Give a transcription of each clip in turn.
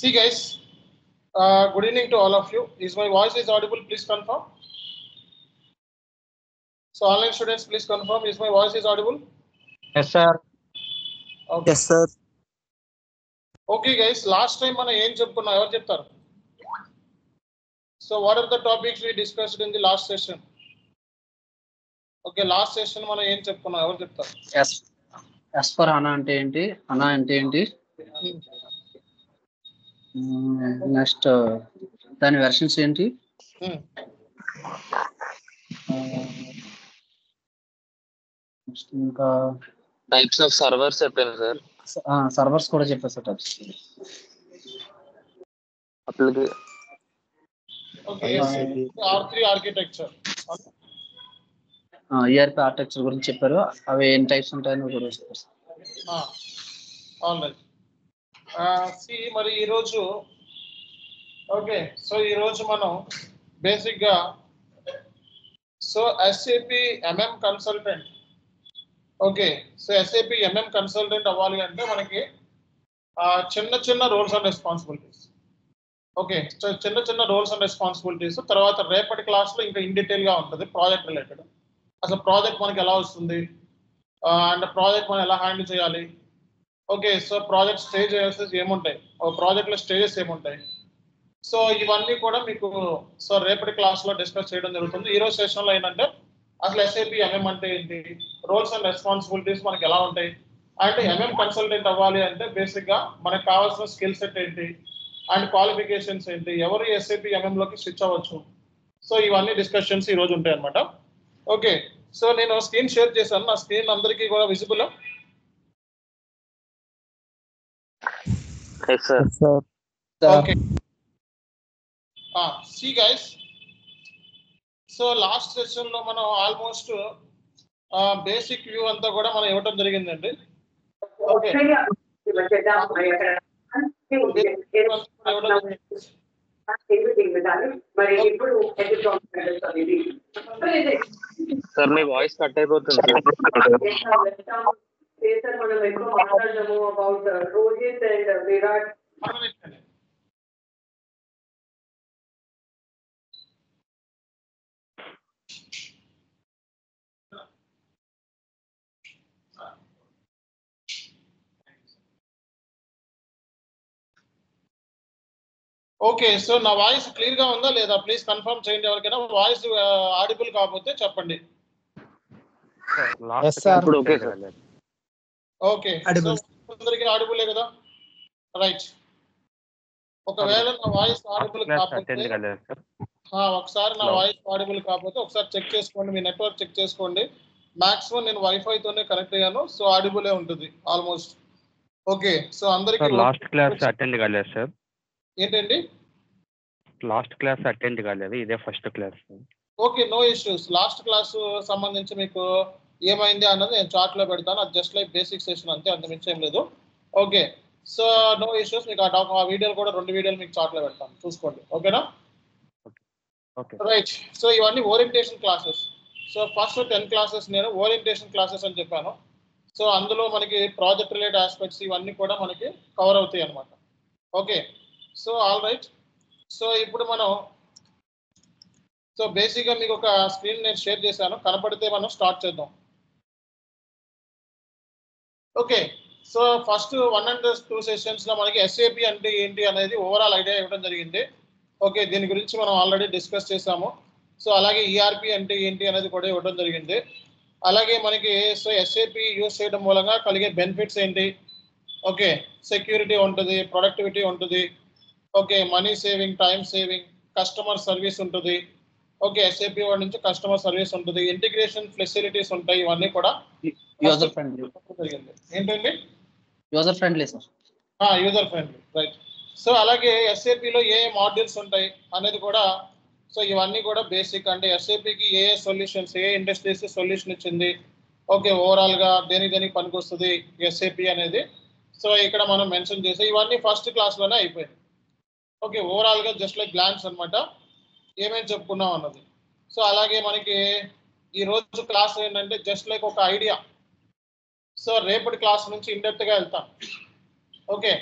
See guys, good evening to all of you. Is my voice is audible? Please confirm. So online students, please confirm. Is my voice is audible? Yes, sir. Okay. Yes, sir. Okay guys, last time మనం ఏం చెప్పుకున్నాం ఎవరు చెప్తారు? So what are the topics we discussed in the last session? Okay, last session మనం ఏం చెప్పుకున్నాం ఎవరు చెప్తారు? S for HANA అంటే ఏంటి? HANA అంటే ఏంటి? నెక్స్ట్ దాని వెర్షన్స్ ఏంటి? ఇంకా టైప్స్ ఆఫ్ సర్వర్స్ చెప్పాను సార్. సర్వర్స్ కూడా చెప్పారు sir. Types okay, R3 architecture, ERP architecture గురించి చెప్పారు. అవి ఎన్ని టైప్స్ ఉంటాయని కూడా చెప్పారు సార్. ఆల్రైట్. సి మరి ఈరోజు ఓకే, సో ఈరోజు మనం బేసిక్గా so SAP MM consultant. Okay, so SAP MM consultant అవ్వాలి అంటే మనకి చిన్న చిన్న roles and responsibilities. Okay, so చిన్న చిన్న రోల్స్ అండ్ రెస్పాన్సిబిలిటీస్ తర్వాత రేపటి క్లాస్లో ఇంకా ఇన్ డీటెయిల్గా ఉంటుంది ప్రాజెక్ట్ రిలేటెడ్. అసలు ప్రాజెక్ట్ మనకి ఎలా వస్తుంది అండ్ ప్రాజెక్ట్ మనం ఎలా హ్యాండిల్ చేయాలి. ఓకే, సో ప్రాజెక్ట్ స్టేజెస్ ఏముంటాయి, ప్రాజెక్ట్లో స్టేజెస్ ఏముంటాయి, సో ఇవన్నీ కూడా మీకు సో రేపటి క్లాస్లో డిస్కస్ చేయడం జరుగుతుంది. ఈరోజు సెషన్లో ఏంటంటే అసలు SAP MM అంటే ఏంటి, రోల్స్ అండ్ రెస్పాన్సిబిలిటీస్ మనకి ఎలా ఉంటాయి, అంటే MM కన్సల్టెంట్ అవ్వాలి అంటే బేసిక్గా మనకు కావాల్సిన స్కిల్ సెట్ ఏంటి అండ్ క్వాలిఫికేషన్స్ ఏంటి, ఎవరు SAP MM లోకి స్విచ్ అవ్వచ్చు, సో ఇవన్నీ డిస్కషన్స్ ఈరోజు ఉంటాయి అన్నమాట. ఓకే, సో నేను స్క్రీన్ షేర్ చేశాను, నా స్క్రీన్ అందరికీ కూడా visible? Okay, see guys, so last సెషన్లో మనం ఆల్మోస్ట్ బేసిక్ వ్యూ అంతా కూడా మనం ఇవ్వటం జరిగిందండి. ఓకే, సార్ మీ వాయిస్ కట్ అయిపోతుంది. ఓకే, సో నా వాయిస్ క్లియర్ గా ఉందా లేదా ప్లీజ్ కన్ఫర్మ్ చేయండి. ఎవరికైనా వాయిస్ ఆడిబుల్ కాకపోతే చెప్పండి. ఓకే, అందరికీ ఆడిబులే కదా, రైట్. ఒకవేళ నా వాయిస్ ఆడిబుల్ కాకపోతే ఒకసారి నా వాయిస్ ఆడిబుల్ కాకపోతే ఒకసారి చెక్ చేసుకోండి, మీ నెట్వర్క్ చెక్ చేసుకోండి. మాక్సిమం నేను వైఫైతోనే కనెక్ట్ అయ్యాను, సో ఆడిబులే ఉంటుంది ఆల్మోస్ట్. ఓకే, సో అందరికీ లాస్ట్ క్లాస్ అటెండ్ కాలేదు సార్. ఏంటండి లాస్ట్ క్లాస్ అటెండ్ కాలేదు, ఇదే first class. Okay, no issues. Last class సంబంధించి మీకు ఏమైంది అన్నది నేను చార్ట్లో పెడతాను, అది జస్ట్ లైక్ బేసిక్ సెషన్ అంతే, అంత మించి ఏం లేదు. Okay, so no issues. మీకు ఆ వీడియోలు కూడా 2 వీడియోలు మీకు చార్ట్లో పెడతాను, చూసుకోండి. ఓకేనా, రైట్. సో ఇవన్నీ orientation classes. So first 10 classes నేను ఓరియంటేషన్ క్లాసెస్ అని చెప్పాను. సో అందులో మనకి ప్రాజెక్ట్ రిలేటెడ్ ఆస్పెక్ట్స్ ఇవన్నీ కూడా మనకి కవర్ అవుతాయి అన్నమాట. Okay, so all right. So ఇప్పుడు మనం సో బేసిక్గా మీకు ఒక స్క్రీన్ నేను షేర్ చేశాను, కనపడితే మనం స్టార్ట్ చేద్దాం. ఓకే, సో ఫస్ట్ 1 and 2 సెషన్స్లో మనకి SAP అంటే ఏంటి అనేది ఓవరాల్ ఐడియా ఇవ్వడం జరిగింది. ఓకే, దీని గురించి మనం ఆల్రెడీ డిస్కస్ చేసాము. సో అలాగే ERP అంటే ఏంటి అనేది కూడా ఇవ్వడం జరిగింది. అలాగే మనకి సో SAP యూజ్ చేయడం మూలంగా కలిగే బెనిఫిట్స్ ఏంటి, ఓకే, సెక్యూరిటీ ఉంటుంది, ప్రొడక్టివిటీ ఉంటుంది, okay, money saving, time saving, customer service ఉంటుంది. ఓకే, SAP వాడి నుంచి కస్టమర్ సర్వీస్ ఉంటుంది, ఇంటిగ్రేషన్ ఫెసిలిటీస్ ఉంటాయి, ఇవన్నీ కూడా యూజర్ ఫ్రెండ్లీ. ఏంటండి user friendly sir. User friendly, right. So అలాగే SAPలో ఏ మాడ్యూల్స్ ఉంటాయి అనేది కూడా, సో ఇవన్నీ కూడా బేసిక్. అంటే SAPకి ఏ సొల్యూషన్స్, ఏ ఇండస్ట్రీస్ సొల్యూషన్ ఇచ్చింది, ఓకే, ఓవరాల్గా దేనికి పనికొస్తుంది SAP అనేది, సో ఇక్కడ మనం మెన్షన్ చేసి ఇవన్నీ ఫస్ట్ క్లాస్లోనే అయిపోయింది. ఓకే, ఓవరాల్గా జస్ట్ లైక్ గ్లాన్స్ అనమాట, ఏమేమి చెప్పుకున్నాం అన్నది. సో అలాగే మనకి ఈరోజు క్లాస్ ఏంటంటే జస్ట్ లైక్ ఒక ఐడియా. సో రేపటి క్లాస్ నుంచి ఇండెప్త్గా వెళ్తాం. Okay,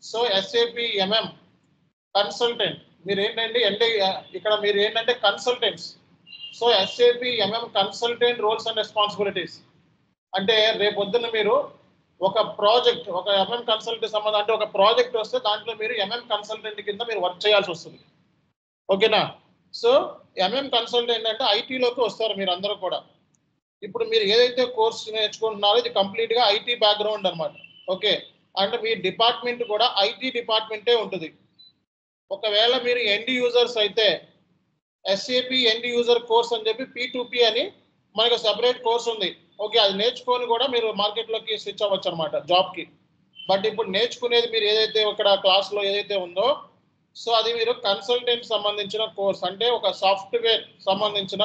so SAP MM consultant మీరు ఏంటంటే ఇక్కడ మీరు ఏంటంటే consultants. So SAP MM consultant roles and responsibilities అంటే రేపొద్దున మీరు ఒక ప్రాజెక్ట్ ఒక ఎంఎం కన్సల్టెంట్ సంబంధం అంటే ఒక ప్రాజెక్ట్ వస్తే దాంట్లో మీరు ఎంఎం కన్సల్టెంట్ కింద మీరు వర్క్ చేయాల్సి వస్తుంది. ఓకేనా? సో ఎంఎం కన్సల్టెంట్ అంటే ఐటీలోకి వస్తారు మీరు అందరూ కూడా. ఇప్పుడు మీరు ఏదైతే కోర్స్ నేర్చుకుంటున్నారో ఇది కంప్లీట్గా ఐటీ బ్యాక్గ్రౌండ్ అనమాట. ఓకే, అంటే మీ డిపార్ట్మెంట్ కూడా ఐటీ డిపార్ట్మెంటే ఉంటుంది. ఒకవేళ మీరు ఎండ్ యూజర్స్ అయితే ఎస్ఏపి ఎండ్ యూజర్ కోర్స్ అని చెప్పి P2P అని మనకు సెపరేట్ కోర్స్ ఉంది. ఓకే, అది నేర్చుకొని కూడా మీరు మార్కెట్లోకి స్విచ్ అవ్వచ్చు అనమాట జాబ్కి. బట్ ఇప్పుడు నేర్చుకునేది మీరు ఏదైతే ఇక్కడ క్లాస్లో ఏదైతే ఉందో సో అది మీరు కన్సల్టెంట్ సంబంధించిన కోర్స్ అంటే ఒక సాఫ్ట్వేర్ సంబంధించిన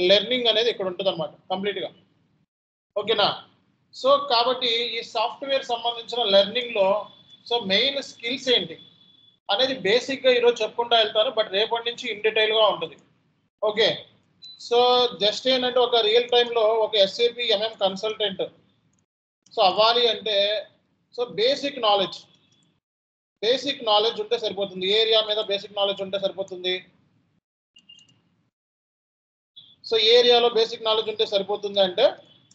లెర్నింగ్ అనేది ఇక్కడ ఉంటుంది అనమాట కంప్లీట్గా. ఓకేనా? సో కాబట్టి ఈ సాఫ్ట్వేర్ సంబంధించిన లెర్నింగ్లో సో మెయిన్ స్కిల్స్ ఏంటి అనేది బేసిక్గా ఈరోజు చెప్పుకుంటూ వెళ్తాను. బట్ రేపటి నుంచి ఇన్ డీటెయిల్గా ఉంటుంది. ఓకే, సో జస్ట్ ఏంటంటే ఒక రియల్ టైంలో ఒక ఎస్ఏపి ఎంఎం కన్సల్టెంట్ సో అవ్వాలి అంటే సో బేసిక్ నాలెడ్జ్ ఉంటే సరిపోతుంది. ఏరియా మీద బేసిక్ నాలెడ్జ్ ఉంటే సరిపోతుంది. సో ఏరియాలో బేసిక్ నాలెడ్జ్ ఉంటే సరిపోతుంది అంటే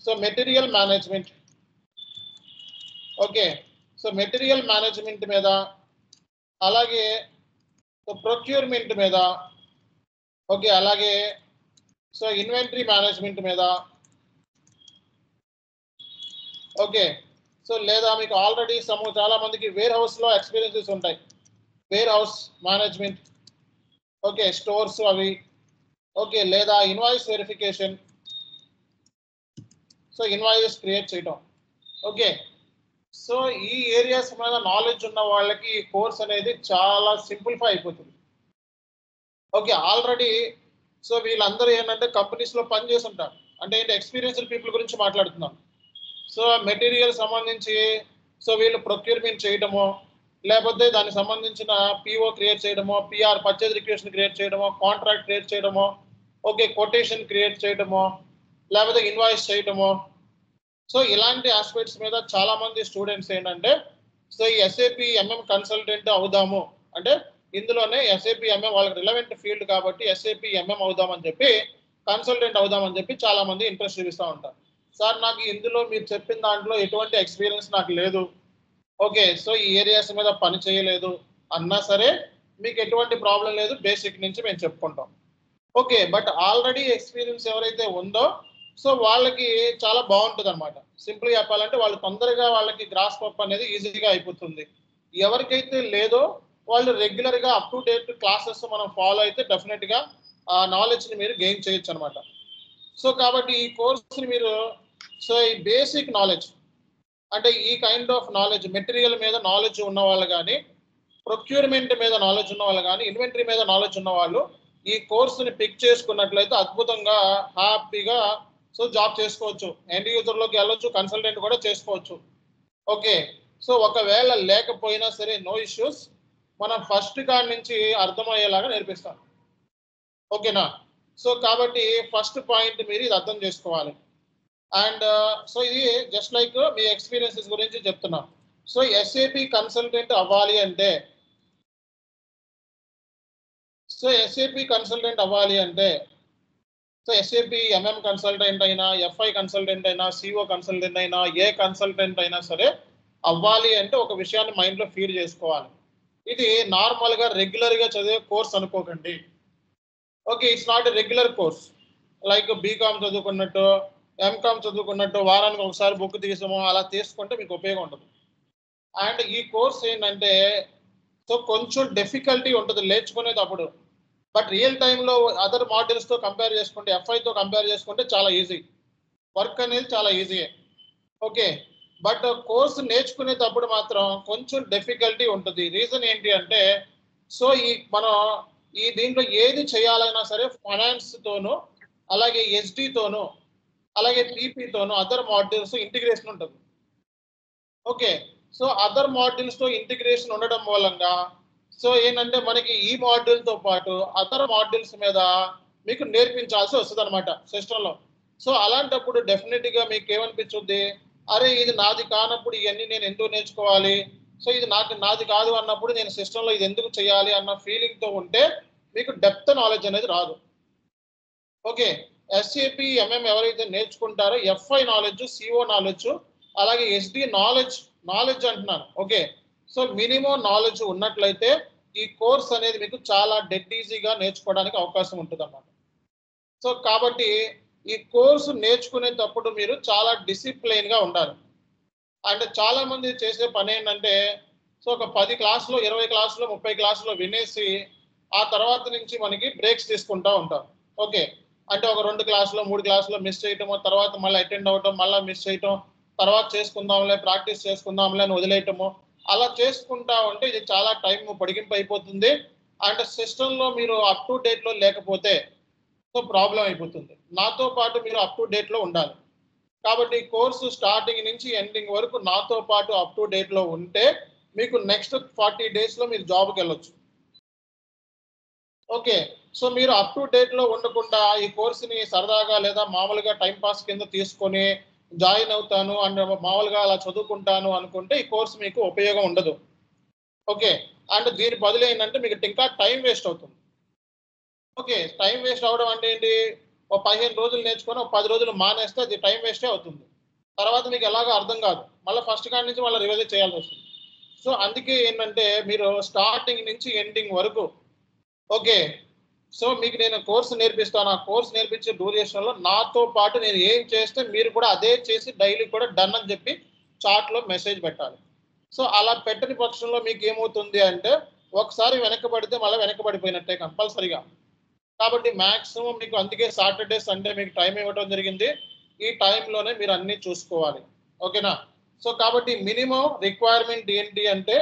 so material management. Okay, so material management మీద అలాగే సో ప్రొక్యూర్మెంట్ మీద ఓకే అలాగే సో ఇన్వెంటరీ మేనేజ్మెంట్ మీద ఓకే సో లేదా మీకు ఆల్రెడీ చాలా మందికి వేర్ హౌస్లో ఎక్స్పీరియన్సెస్ ఉంటాయి. Warehouse management okay stores అవి ఓకే లేదా invoice verification so invoice create చేయటం. ఓకే, సో ఈ ఏరియాస్ మీద నాలెడ్జ్ ఉన్న వాళ్ళకి ఈ కోర్స్ అనేది చాలా సింప్లిఫై అయిపోతుంది. ఓకే, ఆల్రెడీ సో వీళ్ళందరూ ఏంటంటే కంపెనీస్లో పని చేసి ఉంటారు. అంటే ఏంటి ఎక్స్పీరియన్స్డ్ పీపుల్ గురించి మాట్లాడుతున్నాం. సో మెటీరియల్ సంబంధించి సో వీళ్ళు ప్రొక్యూర్మెంట్ చేయడమో లేకపోతే దానికి సంబంధించిన పిఓ క్రియేట్ చేయడమో PR పర్చేజ్ రిక్వెస్ట్ క్రియేట్ చేయడమో కాంట్రాక్ట్ క్రియేట్ చేయడమో ఓకే కొటేషన్ క్రియేట్ చేయడమో లేకపోతే ఇన్వాయిస్ చేయడమో సో ఇలాంటి ఆస్పెక్ట్స్ మీద చాలా మంది స్టూడెంట్స్ ఏంటంటే సో ఈ ఎస్ఏపి ఎంఎం కన్సల్టెంట్ అవుదాము అంటే ఇందులోనే ఎస్ఏపి ఎంఎం వాళ్ళకి రిలవెంట్ ఫీల్డ్ కాబట్టి ఎస్ఏపి ఎంఎం అవుదామని చెప్పి కన్సల్టెంట్ అవుదామని చెప్పి చాలా మంది ఇంట్రెస్ట్ చూపిస్తూ ఉంటారు. సార్ నాకు ఇందులో మీరు చెప్పిన దాంట్లో ఎటువంటి ఎక్స్పీరియన్స్ నాకు లేదు. ఓకే, సో ఈ ఏరియాస్ మీద పని చేయలేదు అన్నా సరే మీకు ఎటువంటి ప్రాబ్లం లేదు, బేసిక్ నుంచి మేము చెప్పుకుంటాం. ఓకే, బట్ ఆల్రెడీ ఎక్స్పీరియన్స్ ఎవరైతే ఉందో సో వాళ్ళకి చాలా బాగుంటుంది అనమాట. సింపుల్గా చెప్పాలంటే వాళ్ళు తొందరగా వాళ్ళకి గ్రాస్ప్ అప్ అనేది ఈజీగా అయిపోతుంది. ఎవరికైతే లేదో వాళ్ళు రెగ్యులర్గా అప్ టు డేట్ క్లాసెస్ మనం ఫాలో అయితే డెఫినెట్గా ఆ నాలెడ్జ్ని మీరు గెయిన్ చేయొచ్చు అనమాట. సో కాబట్టి ఈ కోర్స్ని మీరు సో ఈ బేసిక్ నాలెడ్జ్ అంటే ఈ కైండ్ ఆఫ్ నాలెడ్జ్ మెటీరియల్ మీద నాలెడ్జ్ ఉన్న వాళ్ళు కానీ ప్రొక్యూర్మెంట్ మీద నాలెడ్జ్ ఉన్న వాళ్ళు కానీ ఇన్వెంటరీ మీద నాలెడ్జ్ ఉన్న వాళ్ళు ఈ కోర్సుని పిక్ చేసుకున్నట్లయితే అద్భుతంగా హ్యాపీగా సో జాబ్ చేసుకోవచ్చు. ఎండ్ యూజర్లోకి వెళ్ళొచ్చు, కన్సల్టెంట్ కూడా చేసుకోవచ్చు. ఓకే, సో ఒకవేళ లేకపోయినా సరే నో ఇష్యూస్, మనం ఫస్ట్ కాడి నుంచి అర్థమయ్యేలాగా నేర్పిస్తాం. ఓకేనా? సో కాబట్టి ఫస్ట్ పాయింట్ మీరు ఇది అర్థం చేసుకోవాలి. అండ్ సో ఇది జస్ట్ లైక్ మీ ఎక్స్పీరియన్సెస్ గురించి చెప్తున్నాం. సో ఎస్ఏపి కన్సల్టెంట్ అవ్వాలి అంటే సో ఎస్ఏపి కన్సల్టెంట్ అవ్వాలి అంటే సో ఎస్ఏపి ఎంఎం కన్సల్టెంట్ అయినా FI కన్సల్టెంట్ అయినా CO కన్సల్టెంట్ అయినా ఏ కన్సల్టెంట్ అయినా సరే అవ్వాలి అంటే ఒక విషయాన్ని మైండ్లో ఫీడ్ చేసుకోవాలి. ఇది నార్మల్గా రెగ్యులర్గా చదివే కోర్స్ అనుకోకండి. Okay, it's not a regular course like BCom చదువుకున్నట్టు MCOM చదువుకున్నట్టు వారానికి ఒకసారి బుక్ తీసాము అలా తీసుకుంటే మీకు ఉపయోగం ఉండదు. అండ్ ఈ కోర్స్ ఏంటంటే సో కొంచెం డిఫికల్టీ ఉంటుంది నేర్చుకునేటప్పుడు. బట్ రియల్ టైంలో అదర్ మాడ్యూల్స్తో కంపేర్ చేసుకుంటే FIతో కంపేర్ చేసుకుంటే చాలా ఈజీ, వర్క్ అనేది చాలా ఈజీయే. ఓకే, బట్ కోర్స్ నేర్చుకునేటప్పుడు మాత్రం కొంచెం డిఫికల్టీ ఉంటుంది. రీజన్ ఏంటి అంటే సో మనం ఈ దీంట్లో ఏది చేయాలన్నా సరే ఫైనాన్స్తోనూ అలాగే SDతోనూ అలాగే TPతోనూ అదర్ మాడ్యూల్స్ ఇంటిగ్రేషన్ ఉంటుంది. ఓకే, సో అదర్ మాడ్యూల్స్తో ఇంటిగ్రేషన్ ఉండడం మూలంగా సో ఏంటంటే మనకి ఈ మాడ్యూల్తో పాటు అదర్ మాడ్యూల్స్ మీద మీకు నేర్పించాల్సి వస్తుంది అనమాట సిస్టంలో. సో అలాంటప్పుడు డెఫినెట్గా మీకు ఏమనిపించుద్ది, అరే ఇది నాది కానప్పుడు ఇవన్నీ నేను ఎందుకు నేర్చుకోవాలి, సో ఇది నాది కాదు అన్నప్పుడు నేను సిస్టంలో ఇది ఎందుకు చేయాలి అన్న ఫీలింగ్తో ఉంటే మీకు డెప్త్ నాలెడ్జ్ అనేది రాదు. ఓకే, ఎస్ఏపి ఎంఎం ఎవరైతే నేర్చుకుంటారో ఎఫ్ఐ నాలెడ్జ్, సిఓ నాలెడ్జ్, అలాగే ఎస్డి నాలెడ్జ్ అంటున్నాను. ఓకే, సో మినిమం నాలెడ్జ్ ఉన్నట్లయితే ఈ కోర్స్ అనేది మీకు చాలా డెడ్ ఈజీగా నేర్చుకోవడానికి అవకాశం ఉంటుంది అన్నమాట. సో కాబట్టి ఈ కోర్సు నేర్చుకునేటప్పుడు మీరు చాలా డిసిప్లైన్గా ఉండాలి. అంటే చాలా మంది చేసే పని ఏంటంటే సో ఒక 10 క్లాసులో 20 క్లాసులో 30 క్లాసులో వినేసి ఆ తర్వాత నుంచి మనకి బ్రేక్స్ తీసుకుంటూ ఉంటారు. ఓకే, అంటే ఒక 2 క్లాసులో 3 క్లాసులో మిస్ చేయటము, తర్వాత మళ్ళీ అటెండ్ అవ్వటం, మళ్ళీ మిస్ చేయటం, తర్వాత చేసుకుందాంలే ప్రాక్టీస్ చేసుకుందాంలే అని వదిలేయటము, అలా చేసుకుంటా ఉంటే ఇది చాలా టైం పొడిగింపు అయిపోతుంది. అండ్ సిస్టంలో మీరు అప్ టు డేట్లో లేకపోతే సో ప్రాబ్లం అయిపోతుంది. నాతో పాటు మీరు అప్ టు డేట్లో ఉండాలి. కాబట్టి కోర్సు స్టార్టింగ్ నుంచి ఎండింగ్ వరకు నాతో పాటు అప్ టు డేట్లో ఉంటే మీకు నెక్స్ట్ 40 డేస్లో మీరు జాబ్కి వెళ్ళొచ్చు. ఓకే, సో మీరు అప్ టు డేట్లో ఉండకుండా ఈ కోర్సుని సరదాగా లేదా మామూలుగా టైంపాస్ కింద తీసుకొని జాయిన్ అవుతాను అండ్ మామూలుగా అలా చదువుకుంటాను అనుకుంటే ఈ కోర్సు మీకు ఉపయోగం ఉండదు. ఓకే, అండ్ దీని బదులు ఏంటంటే మీకు ఇంకా టైం వేస్ట్ అవుతుంది. ఓకే, టైం వేస్ట్ అవడం అంటే ఏంటి, ఒక 15 రోజులు నేర్చుకొని ఒక 10 రోజులు మానేస్తే అది టైం వేస్టే అవుతుంది. తర్వాత మీకు ఎలాగో అర్థం కాదు, మళ్ళీ ఫస్ట్ కాడి నుంచి మళ్ళీ రివైజ్ చేయాల్సి వస్తుంది. సో అందుకే ఏంటంటే మీరు స్టార్టింగ్ నుంచి ఎండింగ్ వరకు ఓకే, సో మీకు నేను కోర్సు నేర్పిస్తాను. ఆ కోర్సు నేర్పించే డ్యూరేషన్లో నాతో పాటు నేను ఏం చేస్తే మీరు కూడా అదే చేసి డైలీ కూడా డన్ అని చెప్పి చాట్లో మెసేజ్ పెట్టాలి. సో అలా పెట్టని పక్షంలో మీకు ఏమవుతుంది అంటే ఒకసారి వెనకబడితే మళ్ళీ వెనకబడిపోయినట్టే కంపల్సరీగా. కాబట్టి మ్యాక్సిమం మీకు అందుకే సాటర్డే సండే మీకు టైం ఇవ్వడం జరిగింది. ఈ టైంలోనే మీరు అన్నీ చూసుకోవాలి. ఓకేనా, సో కాబట్టి మినిమం రిక్వైర్మెంట్ ఏంటి అంటే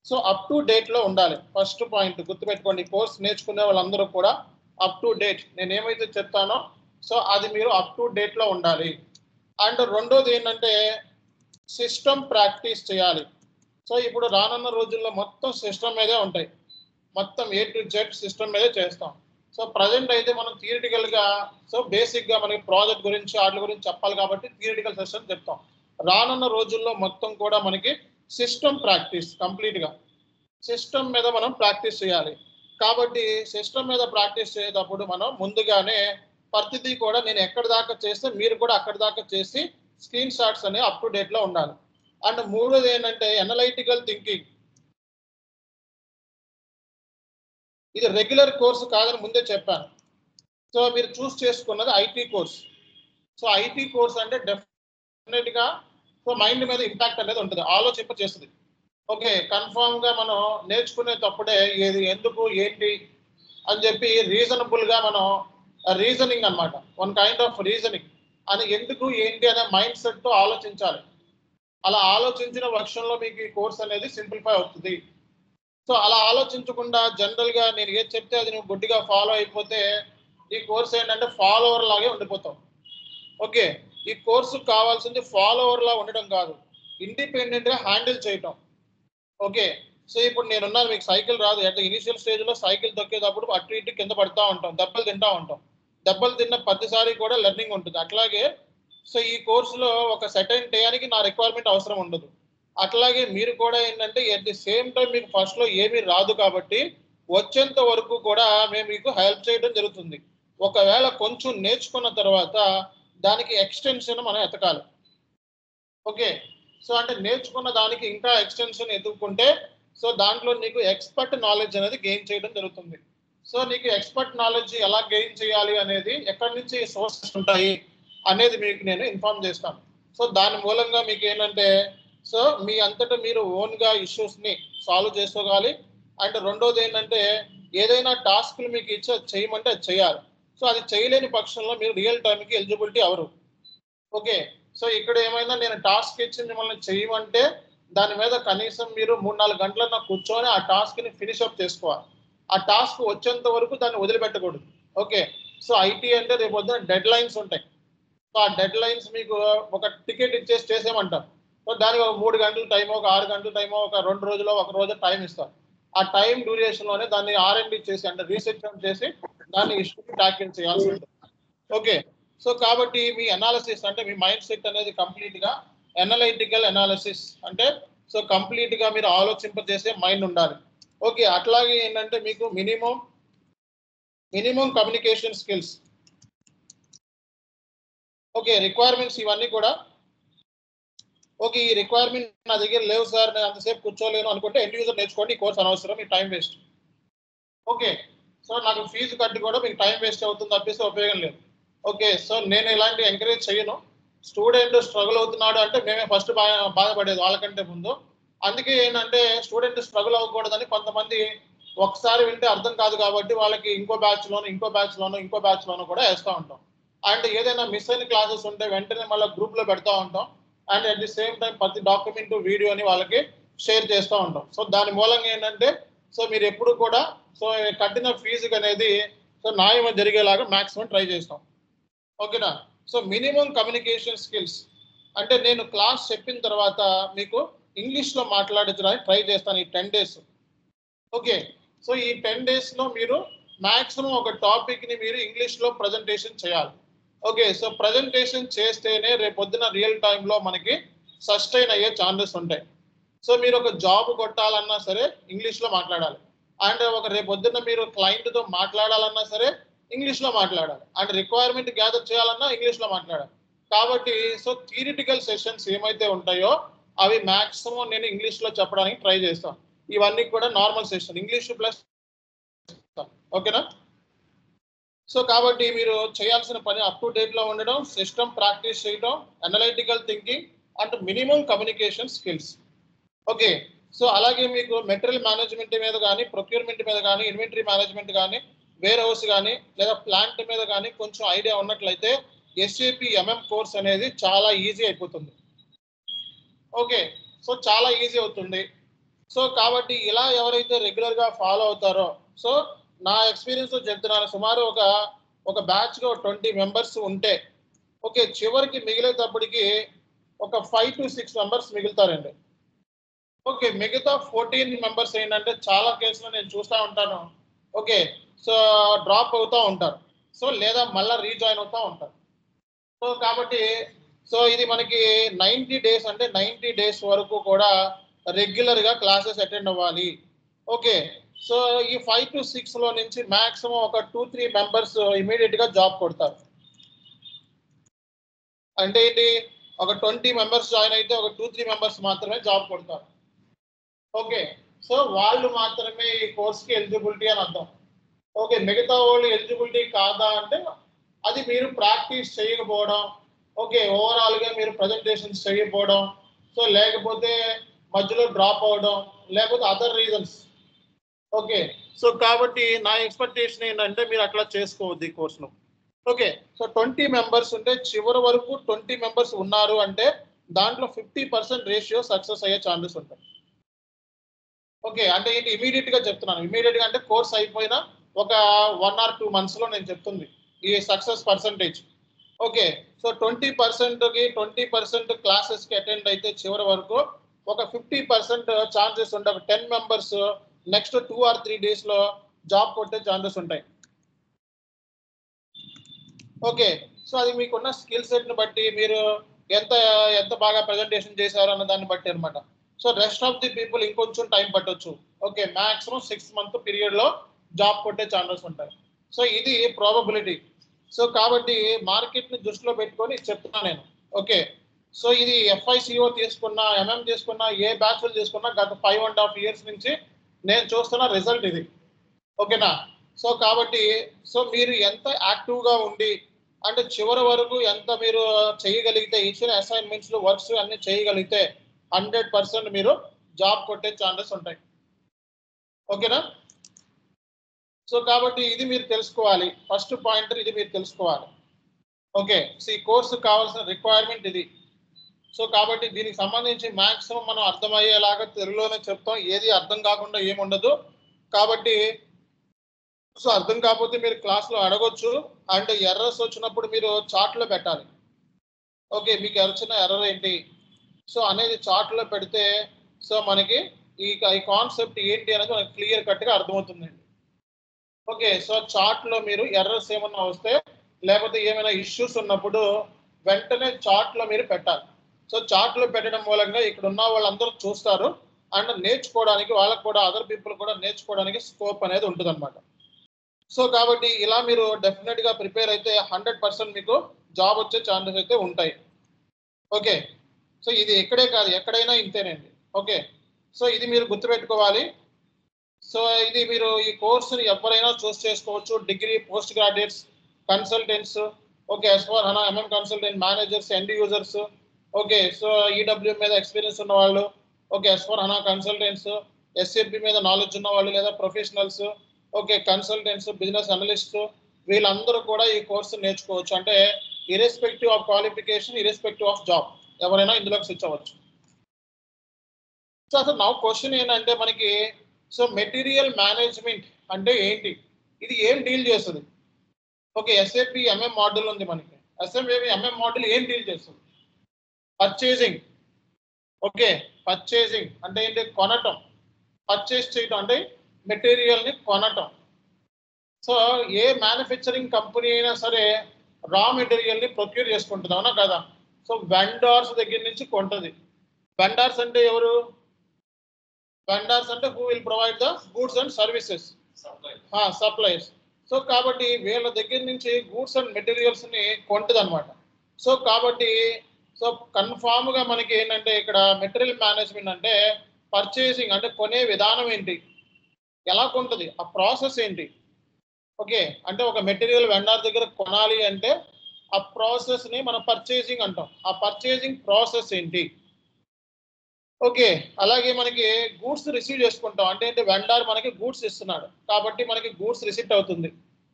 సో అప్ టు డేట్లో ఉండాలి. ఫస్ట్ పాయింట్ గుర్తుపెట్టుకోండి, కోర్స్ నేర్చుకునే వాళ్ళందరూ కూడా అప్ టు డేట్, నేను ఏమైతే చెప్తానో సో అది మీరు అప్ టు డేట్లో ఉండాలి. అండ్ రెండోది ఏంటంటే సిస్టమ్ ప్రాక్టీస్ చేయాలి. సో ఇప్పుడు రానున్న రోజుల్లో మొత్తం సిస్టమ్ మీదే ఉంటాయి, మొత్తం A to Z సిస్టమ్ మీదే చేస్తాం. సో ప్రజెంట్ అయితే మనం థియరిటికల్గా సో బేసిక్గా మనకి ప్రాజెక్ట్ గురించి వాటి గురించి చెప్పాలి కాబట్టి థియరిటికల్ సెషన్ చెప్తాం. రానున్న రోజుల్లో మొత్తం కూడా మనకి సిస్టమ్ ప్రాక్టీస్ కంప్లీట్గా సిస్టమ్ మీద మనం ప్రాక్టీస్ చేయాలి. కాబట్టి సిస్టమ్ మీద ప్రాక్టీస్ చేసేటప్పుడు మనం ముందుగానే ప్రతిదీ కూడా నేను ఎక్కడి దాకా చేస్తే మీరు కూడా అక్కడి దాకా చేసి స్క్రీన్ షాట్స్ అనేవి అప్ టు డేట్లో ఉండాలి. అండ్ మూడోది ఏంటంటే ఎనలైటికల్ థింకింగ్. ఇది రెగ్యులర్ కోర్సు కాదని ముందే చెప్పాను. సో మీరు చూస్ చేసుకున్నది IT course. So IT course అంటే డెఫినెట్గా సో మైండ్ మీద ఇంపాక్ట్ అనేది ఉంటుంది, ఆలోచింప చేస్తుంది. ఓకే, కన్ఫామ్గా మనం నేర్చుకునేటప్పుడే ఏది ఎందుకు ఏంటి అని చెప్పి రీజనబుల్గా మనం రీజనింగ్ అనమాట, వన్ కైండ్ ఆఫ్ రీజనింగ్ అని ఎందుకు ఏంటి అనే మైండ్ సెట్తో ఆలోచించాలి. అలా ఆలోచించిన పక్షంలో మీకు ఈ కోర్స్ అనేది సింప్లిఫై అవుతుంది. సో అలా ఆలోచించకుండా జనరల్గా నేను ఏది చెప్తే అది నువ్వు గుడ్డిగా ఫాలో అయిపోతే ఈ కోర్స్ ఏంటంటే ఫాలోవర్ లాగే ఉండిపోతాం. ఓకే, ఈ కోర్సు కావాల్సింది ఫాలోవర్ లా ఉండడం కాదు, ఇండిపెండెంట్గా హ్యాండిల్ చేయటం. ఓకే, సో ఇప్పుడు నేనున్నాను, మీకు సైకిల్ రాదు, అంటే ఇనిషియల్ స్టేజ్లో సైకిల్ తొక్కేటప్పుడు అటు ఇటు కింద పడుతూ ఉంటాం, దెబ్బలు తింటూ ఉంటాం. దెబ్బలు తిన్న ప్రతిసారి కూడా లెర్నింగ్ ఉంటుంది. అట్లాగే సో ఈ కోర్సులో ఒక సెటైన్ టయానికి నా రిక్వైర్మెంట్ అవసరం ఉండదు. అట్లాగే మీరు కూడా ఏంటంటే ఎట్ ది సేమ్ టైం మీకు ఫస్ట్లో ఏమీ రాదు కాబట్టి వచ్చేంత వరకు కూడా మేము మీకు హెల్ప్ చేయడం జరుగుతుంది. ఒకవేళ కొంచెం నేర్చుకున్న తర్వాత దానికి ఎక్స్టెన్షన్ మనం ఎతకాలి. ఓకే, సో అంటే నేర్చుకున్న దానికి ఇంకా ఎక్స్టెన్షన్ ఎదుర్కొంటే సో దాంట్లో నీకు ఎక్స్పర్ట్ నాలెడ్జ్ అనేది గెయిన్ చేయడం జరుగుతుంది. సో నీకు ఎక్స్పర్ట్ నాలెడ్జ్ ఎలా గెయిన్ చేయాలి అనేది ఎక్కడి నుంచి సోర్సెస్ ఉంటాయి అనేది మీకు నేను ఇన్ఫార్మ్ చేస్తాను. సో దాని మూలంగా మీకు ఏంటంటే సో మీ అంతటా మీరు ఓన్గా ఇష్యూస్ని సాల్వ్ చేసుకోవాలి. అండ్ రెండోది ఏంటంటే ఏదైనా టాస్క్లు మీకు ఇచ్చే చేయమంటే అది చేయాలి. సో అది చేయలేని పక్షంలో మీరు రియల్ టైంకి ఎలిజిబిలిటీ అవరు. ఓకే, సో ఇక్కడ ఏమైనా నేను టాస్క్ ఇచ్చి మిమ్మల్ని చేయమంటే దాని మీద కనీసం మీరు 3-4 గంటలన్నా కూర్చొని ఆ టాస్క్ని ఫినిష్ అప్ చేసుకోవాలి. ఆ టాస్క్ వచ్చేంత వరకు దాన్ని వదిలిపెట్టకూడదు. ఓకే, సో ఐటీ అంటే రేపు పొద్దున డెడ్ లైన్స్ ఉంటాయి. సో ఆ డెడ్ లైన్స్ మీకు ఒక టికెట్ ఇచ్చేసి చేసేయమంటారు. సో దానికి ఒక 3 గంటల టైమో, ఒక 6 గంటల టైమో, ఒక 2 రోజులో, ఒక రోజు టైం ఇస్తారు. ఆ టైం డ్యూరేషన్లోనే దాన్ని R&D చేసి అంటే రీసెర్చ్ చేసి దాన్ని ఇష్యూకి ట్యాకిల్ చేయాల్సి ఉంటుంది. ఓకే, సో కాబట్టి మీ అనాలిసిస్ అంటే మీ మైండ్ సెట్ అనేది కంప్లీట్గా ఎనలైటికల్ అనాలిసిస్ అంటే సో కంప్లీట్ గా మీరు ఆలోచింపజేసే మైండ్ ఉండాలి. ఓకే, అట్లాగే ఏంటంటే మీకు minimum communication skills. Okay, requirements ఇవన్నీ కూడా. ఓకే, ఈ రిక్వైర్మెంట్ నా దగ్గర లేవు సార్, నేను అంతసేపు కూర్చోలేను అనుకుంటే ఎండ్ యూజర్ నేర్చుకోండి, ఈ కోర్స్ అనవసరం, మీ టైం వేస్ట్. ఓకే, సో నాకు ఫీజు కట్టి కూడా మీకు టైం వేస్ట్ అవుతుంది తప్పేసి ఉపయోగం లేదు. ఓకే, సో నేను ఇలాంటి ఎంకరేజ్ చేయను. స్టూడెంట్ స్ట్రగుల్ అవుతున్నాడు అంటే మేమే ఫస్ట్ బాధపడేది వాళ్ళకంటే ముందు. అందుకే ఏంటంటే స్టూడెంట్ స్ట్రగుల్ అవ్వకూడదని కొంతమంది ఒకసారి వింటే అర్థం కాదు కాబట్టి వాళ్ళకి ఇంకో బ్యాచ్ లోనో కూడా వేస్తూ ఉంటాం. అండ్ ఏదైనా మిస్ అయిన క్లాసెస్ ఉంటే వెంటనే మళ్ళీ గ్రూప్ లో పెడతా ఉంటాం. And at the same time ప్రతి డాక్యుమెంట్ వీడియోని వాళ్ళకి షేర్ చేస్తూ ఉంటాం. సో దాని మూలంగా ఏంటంటే సో మీరు ఎప్పుడు కూడా సో కట్టిన ఫీజుకి అనేది సో న్యాయం జరిగేలాగా మాక్సిమం ట్రై చేస్తాం. ఓకేనా? సో మినిమం కమ్యూనికేషన్ స్కిల్స్ అంటే నేను క్లాస్ చెప్పిన తర్వాత మీకు ఇంగ్లీష్లో మాట్లాడించడానికి ట్రై చేస్తాను ఈ 10 days. ఓకే, సో ఈ 10 days లో మీరు మాక్సిమం ఒక టాపిక్ని మీరు ఇంగ్లీష్లో ప్రజెంటేషన్ చేయాలి. ఓకే, సో ప్రజెంటేషన్ చేస్తేనే రేపొద్దున రియల్ టైంలో మనకి సస్టైన్ అయ్యే ఛాన్సెస్ ఉంటాయి. సో మీరు ఒక జాబ్ కొట్టాలన్నా సరే ఇంగ్లీష్లో మాట్లాడాలి. అండ్ ఒక రేపొద్దున మీరు క్లయింట్తో మాట్లాడాలన్నా సరే ఇంగ్లీష్లో మాట్లాడాలి. అండ్ రిక్వైర్మెంట్ గ్యాదర్ చేయాలన్నా ఇంగ్లీష్లో మాట్లాడాలి. కాబట్టి సో థియరిటికల్ సెషన్స్ ఏమైతే ఉంటాయో అవి మాక్సిమం నేను ఇంగ్లీష్లో చెప్పడానికి ట్రై చేస్తాను. ఇవన్నీ కూడా నార్మల్ సెషన్ ఇంగ్లీష్ ప్లస్. ఓకేనా? సో కాబట్టి మీరు చేయాల్సిన పని అప్ టు డేట్లో ఉండడం, సిస్టమ్ ప్రాక్టీస్ చేయడం, analytical thinking and minimum communication skills. Okay, so అలాగే మీకు మెటీరియల్ మేనేజ్మెంట్ మీద కానీ, ప్రొక్యూర్మెంట్ మీద కానీ, ఇన్వెంటరీ మేనేజ్మెంట్ కానీ, వేర్ హౌస్ కానీ లేదా ప్లాంట్ మీద కానీ కొంచెం ఐడియా ఉన్నట్లయితే SAP MM కోర్స్ అనేది చాలా ఈజీ అయిపోతుంది. ఓకే, సో చాలా ఈజీ అవుతుంది. సో కాబట్టి ఇలా ఎవరైతే రెగ్యులర్గా ఫాలో అవుతారో సో నా ఎక్స్పీరియన్స్ చెప్తున్నాను, సుమారు ఒక బ్యాచ్లో 20 మెంబర్స్ ఉంటే ఓకే చివరికి మిగిలేటప్పటికి ఒక 5 to 6 మెంబర్స్ మిగులుతారండి. ఓకే, మిగతా 14 మెంబర్స్ ఏంటంటే చాలా కేసులో నేను చూస్తూ ఉంటాను. ఓకే, సో డ్రాప్ అవుతూ ఉంటారు. సో లేదా మళ్ళీ రీజాయిన్ అవుతూ ఉంటారు. సో కాబట్టి సో ఇది మనకి 90 days అంటే 90 days వరకు కూడా రెగ్యులర్గా క్లాసెస్ అటెండ్ అవ్వాలి. ఓకే, సో ఈ 5 to 6లో నుంచి మాక్సిమం ఒక 2-3 మెంబర్స్ ఇమీడియట్గా జాబ్ కొడతారు. అంటే ఏంటి, ఒక 20 మెంబర్స్ జాయిన్ అయితే ఒక 2-3 మెంబర్స్ మాత్రమే జాబ్ కొడతారు. ఓకే, సో వాళ్ళు మాత్రమే ఈ కోర్స్కి ఎలిజిబిలిటీ అని అర్థం. ఓకే, మిగతా వాళ్ళు ఎలిజిబిలిటీ కాదా అంటే అది మీరు ప్రాక్టీస్ చేయకపోవడం, ఓకే ఓవరాల్గా మీరు ప్రజెంటేషన్స్ చేయకపోవడం, సో లేకపోతే మధ్యలో డ్రాప్ అవ్వడం, లేకపోతే అదర్ రీజన్స్. ఓకే, సో కాబట్టి నా ఎక్స్పెక్టేషన్ ఏంటంటే మీరు అట్లా చేసుకోవద్దు ఈ కోర్సులో. ఓకే, సో 20 మెంబర్స్ ఉంటే చివరి వరకు 20 మెంబర్స్ ఉన్నారు అంటే దాంట్లో 50% రేషియో సక్సెస్ అయ్యే ఛాన్సెస్ ఉంటాయి. ఓకే, అంటే ఏంటి ఇమీడియట్గా చెప్తున్నాను, ఇమీడియట్గా అంటే కోర్స్ అయిపోయిన ఒక 1 or 2 monthsలో నేను చెప్తుంది ఈ సక్సెస్ పర్సంటేజ్. ఓకే, సో 20% క్లాసెస్కి అటెండ్ అయితే చివరి వరకు ఒక 50% ఛాన్సెస్ ఉంటాయి. 10 మెంబర్స్ నెక్స్ట్ 2 or 3 daysలో జాబ్ కొట్టే ఛాన్సెస్ ఉంటాయి. ఓకే, సో అది మీకున్న స్కిల్ సెట్ని బట్టి మీరు ఎంత బాగా ప్రజెంటేషన్ చేశారు అన్న దాన్ని బట్టి అనమాట. So rest of the people ఇంకొంచెం టైం పట్టొచ్చు. ఓకే, మాక్సిమం 6 month పీరియడ్లో జాబ్ కొట్టే ఛాన్సెస్ ఉంటాయి. సో ఇది ప్రాబబిలిటీ. సో కాబట్టి మార్కెట్ని దృష్టిలో పెట్టుకొని చెప్తున్నాను నేను. ఓకే, సో ఇది FICO తీసుకున్నా, MM తీసుకున్నా, ఏ బ్యాచ్లు తీసుకున్నా గత 5.5 years నుంచి నేను చూస్తున్న రిజల్ట్ ఇది. ఓకేనా? సో కాబట్టి సో మీరు ఎంత యాక్టివ్గా ఉండి అంటే చివరి వరకు ఎంత మీరు చేయగలిగితే ఇచ్చిన అసైన్మెంట్స్లు వర్క్స్ అన్ని చేయగలిగితే 100% మీరు జాబ్ కొట్టే ఛాన్సెస్ ఉంటాయి. ఓకేనా? సో కాబట్టి ఇది మీరు తెలుసుకోవాలి. ఫస్ట్ పాయింట్ ఇది మీరు తెలుసుకోవాలి. ఓకే, సో ఈ కోర్సు కావాల్సిన రిక్వైర్మెంట్ ఇది. సో కాబట్టి దీనికి సంబంధించి మాక్సిమం మనం అర్థమయ్యేలాగా తెలుగులోనే చెప్తాం, ఏది అర్థం కాకుండా ఏముండదు. కాబట్టి సో అర్థం కాకపోతే మీరు క్లాస్లో అడగొచ్చు. అండ్ ఎర్రర్స్ వచ్చినప్పుడు మీరు చార్ట్లో పెట్టాలి. ఓకే, మీకు వచ్చిన ఎర్రర్ ఏంటి సో అనేది చార్ట్లో పెడితే సో మనకి ఈ కాన్సెప్ట్ ఏంటి అనేది మనకి క్లియర్ కట్గా అర్థమవుతుందండి. ఓకే, సో చార్ట్లో మీరు ఎర్రర్స్ ఏమన్నా వస్తే లేకపోతే ఏమైనా ఇష్యూస్ ఉన్నప్పుడు వెంటనే చార్ట్లో మీరు పెట్టాలి. సో చార్ట్లో పెట్టడం మూలంగా ఇక్కడ ఉన్న వాళ్ళందరూ చూస్తారు అండ్ నేర్చుకోవడానికి వాళ్ళకు కూడా అదర్ పీపుల్ కూడా నేర్చుకోవడానికి స్కోప్ అనేది ఉంటుంది అనమాట. సో కాబట్టి ఇలా మీరు డెఫినెట్గా ప్రిపేర్ అయితే 100% మీకు జాబ్ వచ్చే ఛాన్సెస్ అయితే ఉంటాయి. ఓకే, సో ఇది ఎక్కడే కాదు ఎక్కడైనా ఇంతేనండి. ఓకే, సో ఇది మీరు గుర్తుపెట్టుకోవాలి. సో ఇది మీరు ఈ కోర్సుని ఎవరైనా చూస్ చేసుకోవచ్చు. Degree, post graduates, consultants, okay, S/4HANA MM consultant, managers, end users, okay, so EW మీద ఎక్స్పీరియన్స్ ఉన్న వాళ్ళు, ఓకే, S/4HANA కన్సల్టెంట్స్, SAP మీద నాలెడ్జ్ ఉన్న వాళ్ళు లేదా professionals, okay, consultants, business analyst, వీళ్ళందరూ కూడా ఈ కోర్సు నేర్చుకోవచ్చు. అంటే irrespective of qualification, irrespective of job, ఎవరైనా ఇందులోకి స్విచ్ అవ్వచ్చు. సో అసలు నా క్వశ్చన్ ఏంటంటే మనకి, సో మెటీరియల్ మేనేజ్మెంట్ అంటే ఏంటి, ఇది ఏం డీల్ చేస్తుంది? ఓకే, SAP MM మోడల్ ఉంది మనకి. SAP MM మోడల్ ఏం డీల్ చేస్తుంది? పర్చేసింగ్. ఓకే, పర్చేసింగ్ అంటే ఏంటి? కొనటం. పర్చేస్ చేయటం అంటే మెటీరియల్ని కొనటం. సో ఏ మ్యానుఫ్యాక్చరింగ్ కంపెనీ అయినా సరే రా మెటీరియల్ని ప్రొక్యూర్ చేసుకుంటుంది, అవునా కదా? సో వెండార్స్ దగ్గర నుంచి కొంటుంది. వెండార్స్ అంటే ఎవరు? వెండార్స్ అంటే who will provide the goods and services, supplies. So కాబట్టి వీళ్ళ దగ్గర నుంచి గూడ్స్ అండ్ మెటీరియల్స్ని కొంటుంది అనమాట. సో కాబట్టి సో కన్ఫామ్గా మనకి ఏంటంటే ఇక్కడ మెటీరియల్ మేనేజ్మెంట్ అంటే పర్చేసింగ్ అంటే కొనే విధానం ఏంటి, ఎలా కొంటుంది, ఆ ప్రాసెస్ ఏంటి. ఓకే, అంటే ఒక మెటీరియల్ వెండర్ దగ్గర కొనాలి అంటే ఆ ప్రాసెస్ని మనం పర్చేసింగ్ అంటాం. ఆ పర్చేసింగ్ ప్రాసెస్ ఏంటి? ఓకే, అలాగే మనకి గూడ్స్ రిసీవ్ చేసుకుంటాం అంటే ఏంటి? వెండర్ మనకి గూడ్స్ ఇస్తున్నాడు కాబట్టి మనకి గూడ్స్ రిసిప్ట్ అవుతుంది.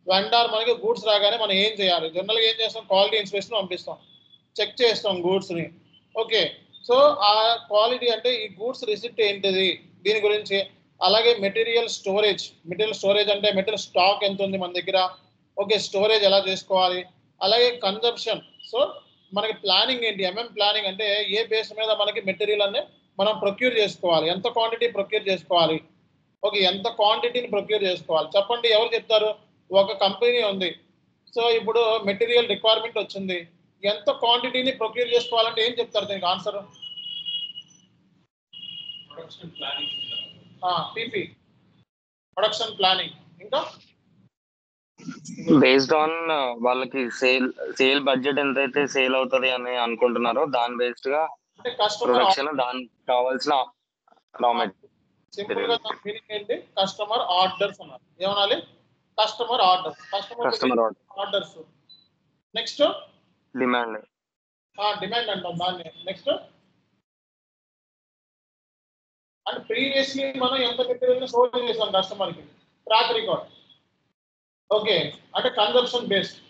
వెండర్ మనకి గూడ్స్ రాగానే మనం ఏం చేయాలి? జనరల్గా ఏం చేస్తాం? క్వాలిటీ ఇన్స్పెక్షన్ పంపిస్తాం, చెక్ చేస్తాం గూడ్స్ని. ఓకే, సో ఆ క్వాలిటీ అంటే ఈ గూడ్స్ రిసిప్ట్ ఏంటిది దీని గురించి. అలాగే మెటీరియల్ స్టోరేజ్. మెటీరియల్ స్టోరేజ్ అంటే మెటీరియల్ స్టాక్ ఎంత ఉంది మన దగ్గర, ఓకే, స్టోరేజ్ ఎలా చేసుకోవాలి. అలాగే కన్జంప్షన్. సో మనకి ప్లానింగ్ ఏంటి? ప్లానింగ్ అంటే ఏ బేస్ మీద మనకి మెటీరియల్ అన్ని మనం ప్రొక్యూర్ చేసుకోవాలి, ఎంత క్వాంటిటీ ప్రొక్యూర్ చేసుకోవాలి. ఓకే, ఎంత క్వాంటిటీని ప్రొక్యూర్ చేసుకోవాలి చెప్పండి, ఎవరు చెప్తారు? ఒక కంపెనీ ఉంది, సో ఇప్పుడు మెటీరియల్ రిక్వైర్మెంట్ వచ్చింది, ఎంత క్వాంటిటీని ప్రొక్యూర్ చేసుకోవాలంటే ఏం చెప్తారు దీనికి answer? Production planning, PP, production planning. ఇంకా బేస్డ్ ఆన్ వాళ్ళకి సేల్ బడ్జెట్ ఎంతైతే సేల్ అవుతుంది అని అనుకుంటున్నారో దాని బేస్డ్ గా అంటే కస్టమర్ ప్రొడక్షన్, దానికి కావాల్సిన రా మెటీరియల్. సింపుల్ గా దాని మీనింగ్ ఏంటి? కస్టమర్ ఆర్డర్స్ అన్నారు. ఏమనాలి? Customer orders. Customer orders. Next demand. Demand అంటాం దాన్ని. నెక్స్ట్ అండ్ ప్రీవియస్లీ మనం ఎంత మెటీరియల్ సోల్డ్ చేసాం కస్టమర్కి, ట్రాక్ రికార్డ్. ఓకే, అంటే కన్జంప్షన్ బేస్డ్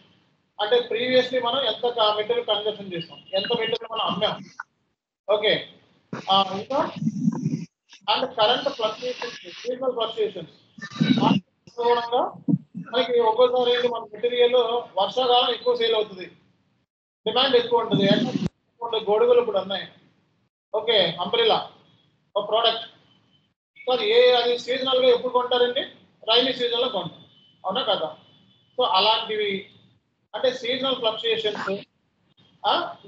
అంటే ప్రీవియస్లీ మనం ఎంత మెటీరియల్ కన్జంప్షన్ చేసాం, ఎంత మెటీరియల్ మనం అమ్మాం. ఓకే, ఇంకా and current fluctuations, seasonal fluctuations. అనుగుణంగా మనకి ఒక్కోసారి ఏంటి, మన మెటీరియల్ వర్షాకాలం ఎక్కువ సేల్ అవుతుంది, డిమాండ్ ఎక్కువ ఉంటుంది, ఎండ గొడుగులు ఇప్పుడు ఉన్నాయి. ఓకే, అంబ్రెల్లా ఒక ప్రోడక్ట్. సో అది సీజనల్గా ఎప్పుడు కొంటారండి? రైనీ సీజన్లో కొంటారు, అవునా కదా? సో అలాంటివి అంటే సీజనల్ ఫ్లక్చుయేషన్స్.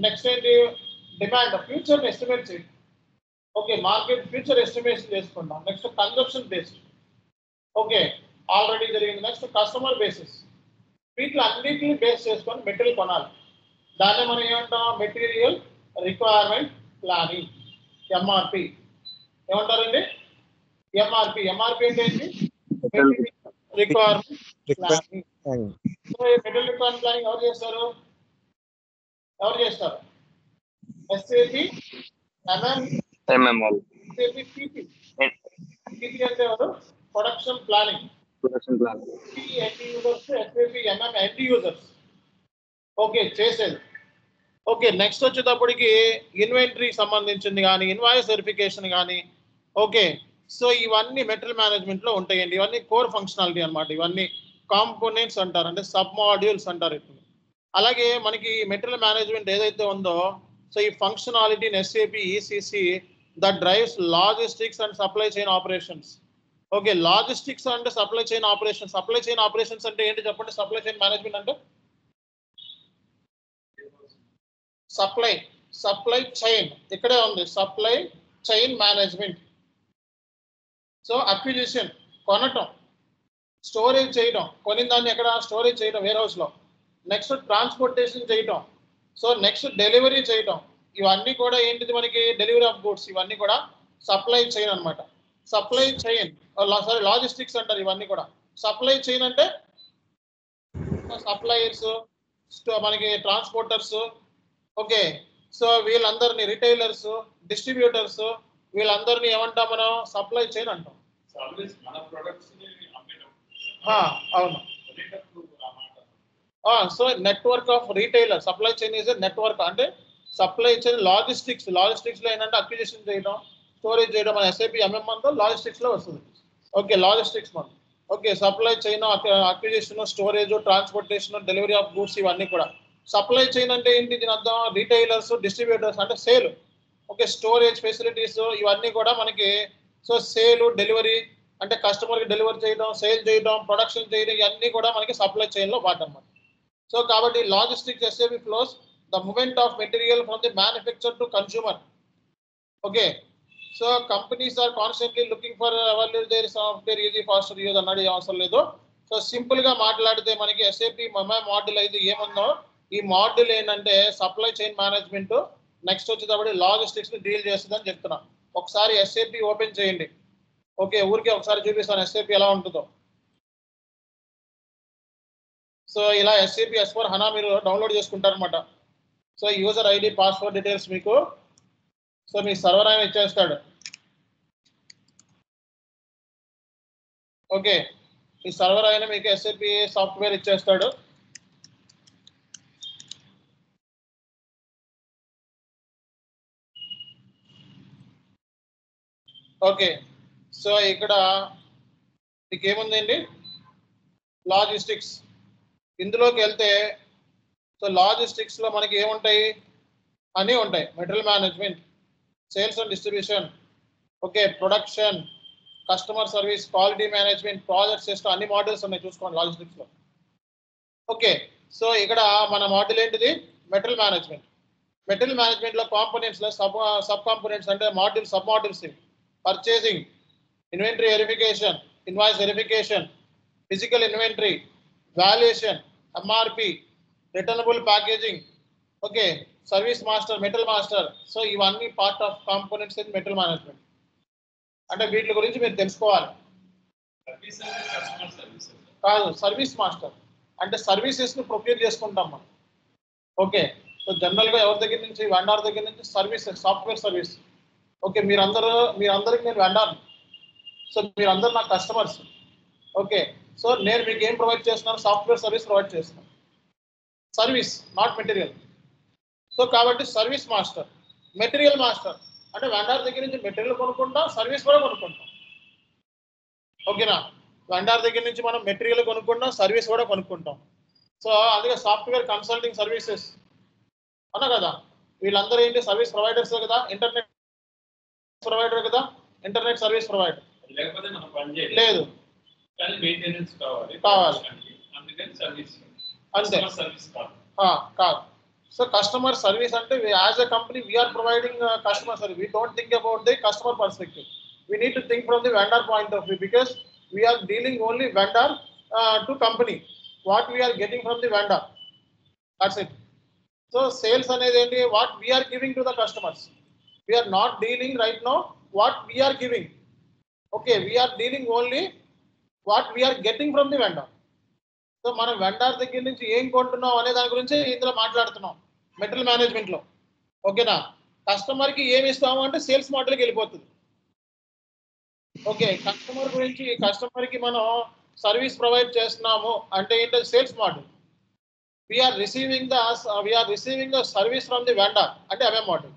నెక్స్ట్ ఏంటి? డిమాండ్, ఫ్యూచర్ ఎస్టిమేట్ చేయండి. ఓకే, మార్కెట్ ఫ్యూచర్ ఎస్టిమేషన్ చేసుకుంటాం. Next consumption based. Okay, already జరిగింది. Next customer basis. వీటిలో అన్నింటినీ బేస్ చేసుకొని మెటీరియల్ కొనాలి. దాన్ని మనం ఏమంటాం? Material requirement planning, MRP. ఏమంటారండి? MRP. MRP అంటే ఏంటి? Requirement planning. సో ఈ మెటీరియల్ రిక్వైర్మెంట్ ప్లానింగ్ ఎవరు చేస్తారు? SAP MM, SAP PP. PP అంటే ఎవరు? Production planning. End users, SAP MM end users. Okay, చేసేది. ఓకే, నెక్స్ట్ వచ్చేటప్పటికి ఇన్వెంటరీకి సంబంధించింది కానీ, ఇన్వాయిస్ వెరిఫికేషన్ కానీ. ఓకే, సో ఇవన్నీ మెటీరియల్ మేనేజ్మెంట్లో ఉంటాయండి. ఇవన్నీ కోర్ ఫంక్షనాలిటీ అనమాట. ఇవన్నీ కాంపోనెంట్స్ అంటారు, అంటే సబ్ మాడ్యూల్స్ అంటారు ఇప్పుడు. అలాగే మనకి మెటీరియల్ మేనేజ్మెంట్ ఏదైతే ఉందో, సో ఈ functionality in SAP ECC that drives logistics and supply chain operations. Okay, logistics అంటే supply chain operations. Supply chain operations అంటే ఏంటి చెప్పండి? సప్లై చైన్ మేనేజ్మెంట్ అంటే సప్లై చైన్, ఇక్కడే ఉంది supply chain management. So acquisition కొనటం, స్టోరేజ్ చేయడం, కొనిన దాన్ని ఎక్కడ స్టోరేజ్ చేయడం వేర్ హౌస్లో. నెక్స్ట్ ట్రాన్స్పోర్టేషన్ చేయటం, సో నెక్స్ట్ డెలివరీ చేయటం, ఇవన్నీ కూడా ఏంటిది మనకి డెలివరీ ఆఫ్ గూడ్స్, ఇవన్నీ కూడా సప్లై చైన్ అనమాట. సప్లై చైన్ సారీ లాజిస్టిక్స్ అంటారు ఇవన్నీ కూడా. సప్లై చైన్ అంటే సప్లయర్స్, మనకి ట్రాన్స్పోర్టర్స్, ఓకే. సో వీళ్ళందరినీ రిటైలర్స్, డిస్ట్రిబ్యూటర్స్, వీళ్ళందరినీ ఏమంటాం మనం సప్లై చైన్ అంటాం. అవును. So network of retailer, supply chain is network. అంటే సప్లై చైన్ లాజిస్టిక్స్ లో ఏంటంటే అక్విజిషన్ చేయడం, స్టోరేజ్ చేయడం. మన SAP MM అంతా లాజిస్టిక్స్ లో వస్తుంది. ఓకే, లాజిస్టిక్స్ మనం. Okay, supply chain, acquisition, storage, transportation, delivery of goods, ఇవన్నీ కూడా. సప్లై చైన్ అంటే ఏంటి, దీని అర్థం రీటైలర్స్, డిస్ట్రిబ్యూటర్స్ అంటే సేల్. ఓకే, స్టోరేజ్ ఫెసిలిటీస్, ఇవన్నీ కూడా మనకి. సో సేల్, డెలివరీ అంటే కస్టమర్కి డెలివరీ చేయడం, సేల్ చేయడం, ప్రొడక్షన్ చేయడం, ఇవన్నీ కూడా మనకి సప్లై చైన్ లో పార్ట్ అన్నమాట. సో కాబట్టి logistics SAP flows the movement of material from the manufacture to consumer. Okay, so companies are constantly looking for their software easy faster use అన్నాడు, ఏం అవసరం లేదు. సో సింపుల్ గా మాట్లాడితే మనకి SAP మాడ్యూల్ అయితే ఏముందో, ఈ మాడ్యూల్ ఏంటంటే సప్లై చైన్ మేనేజ్మెంట్, నెక్స్ట్ వచ్చేటప్పుడు లాజిస్టిక్స్ ని డీల్ చేస్తుందని చెప్తున్నా. ఒకసారి SAP ఓపెన్ చేయండి. ఓకే, ఊరికే ఒకసారి చూపిస్తాను SAP ఎలా ఉంటుందో. సో ఇలా SAP S/4HANA మీరు డౌన్లోడ్ చేసుకుంటారనమాట. So user ID, password details మీకు సో మీ సర్వర్ ఆయన ఇచ్చేస్తాడు. ఓకే, ఈ సర్వర్ ఆయన మీకు SAP సాఫ్ట్వేర్ ఇచ్చేస్తాడు. ఓకే, సో ఇక్కడ మీకు ఏముందండి, లాజిస్టిక్స్. ఇందులోకి వెళ్తే సో లాజిస్టిక్స్ లో మనకి ఏముంటాయి, అన్నీ ఉంటాయి. Material management, sales and distribution, okay, production, customer service, quality management, project system, అన్ని మోడల్స్ ఉన్నాయి చూసుకోండి లాజిస్టిక్స్ లో. ఓకే, సో ఇక్కడ మన మోడల్ ఏంటిది, మెటీరియల్ మేనేజ్మెంట్. మెటీరియల్ మేనేజ్మెంట్ లో కాంపోనెంట్స్ లో సబ్ కాంపోనెంట్స్ అంటే module, sub models. Purchasing, inventory verification, invoice verification, physical inventory, valuation, MRP, returnable packaging, okay, service master, metal master. So ఇవన్నీ part of components in metal management. అంటే వీటి గురించి మీరు తెలుసుకోవాలి. కాదు, సర్వీస్ మాస్టర్ అంటే సర్వీసెస్ ని ప్రొక్యూర్ చేసుకుంటాం మనం. ఓకే, సో జనరల్ గా ఎవరి దగ్గర నుంచి, వెండార్ దగ్గర నుంచి సర్వీసెస్, సాఫ్ట్వేర్ సర్వీస్. ఓకే, మీరందరికి నేను వెండార్, సో మీరందరూ నా కస్టమర్స్. ఓకే, సో నేను మీకు ఏం ప్రొవైడ్ చేస్తున్నాను, సాఫ్ట్వేర్ సర్వీస్ ప్రొవైడ్ చేస్తున్నాను. Service, not material. సో కాబట్టి సర్వీస్ మాస్టర్. మెటీరియల్ మాస్టర్ అంటే వెండార్ దగ్గర నుంచి మెటీరియల్ కొనుక్కుంటాం, సర్వీస్ కూడా కొనుక్కుంటాం. ఓకేనా, వెండార్ దగ్గర నుంచి మనం మెటీరియల్ కొనుక్కుంటాం, సర్వీస్ కూడా కొనుక్కుంటాం. సో అందుకే సాఫ్ట్వేర్ కన్సల్టింగ్ సర్వీసెస్ అన్నా కదా, వీళ్ళందరూ ఏంటి సర్వీస్ ప్రొవైడర్స్ కదా, ఇంటర్నెట్ ప్రొవైడర్ కదా, ఇంటర్నెట్ సర్వీస్ ప్రొవైడర్. లేదు, కావాలి అంతే కాదు. సో కస్టమర్ సర్వీస్ అంటే as a company we're providing customer service. We don't think about the customer perspective. We need to think from the vendor point of view, because we're dealing only vendor to company. What we're getting from the vendor, that's it. So sales అనేది ఏంటి, what we're giving to the customers. We are not dealing right no what we're giving. Okay, we're dealing only what we're getting from the vendor. So మనం vendor దగ్గర నుంచి ఏం కొంటున్నాం అనే దాని గురించి ఇందులో మాట్లాడుతున్నాం మెటీరియల్ మేనేజ్మెంట్ లో. ఓకేనా, కస్టమర్ కి ఏమి ఇస్తాము అంటే సేల్స్ మోడల్కి వెళ్ళిపోతుంది. ఓకే, కస్టమర్ గురించి, కస్టమర్ కి మనం సర్వీస్ ప్రొవైడ్ చేస్తున్నాము అంటే ఏంటంటే sales model. We're receiving the service from the vendor అంటే MM model.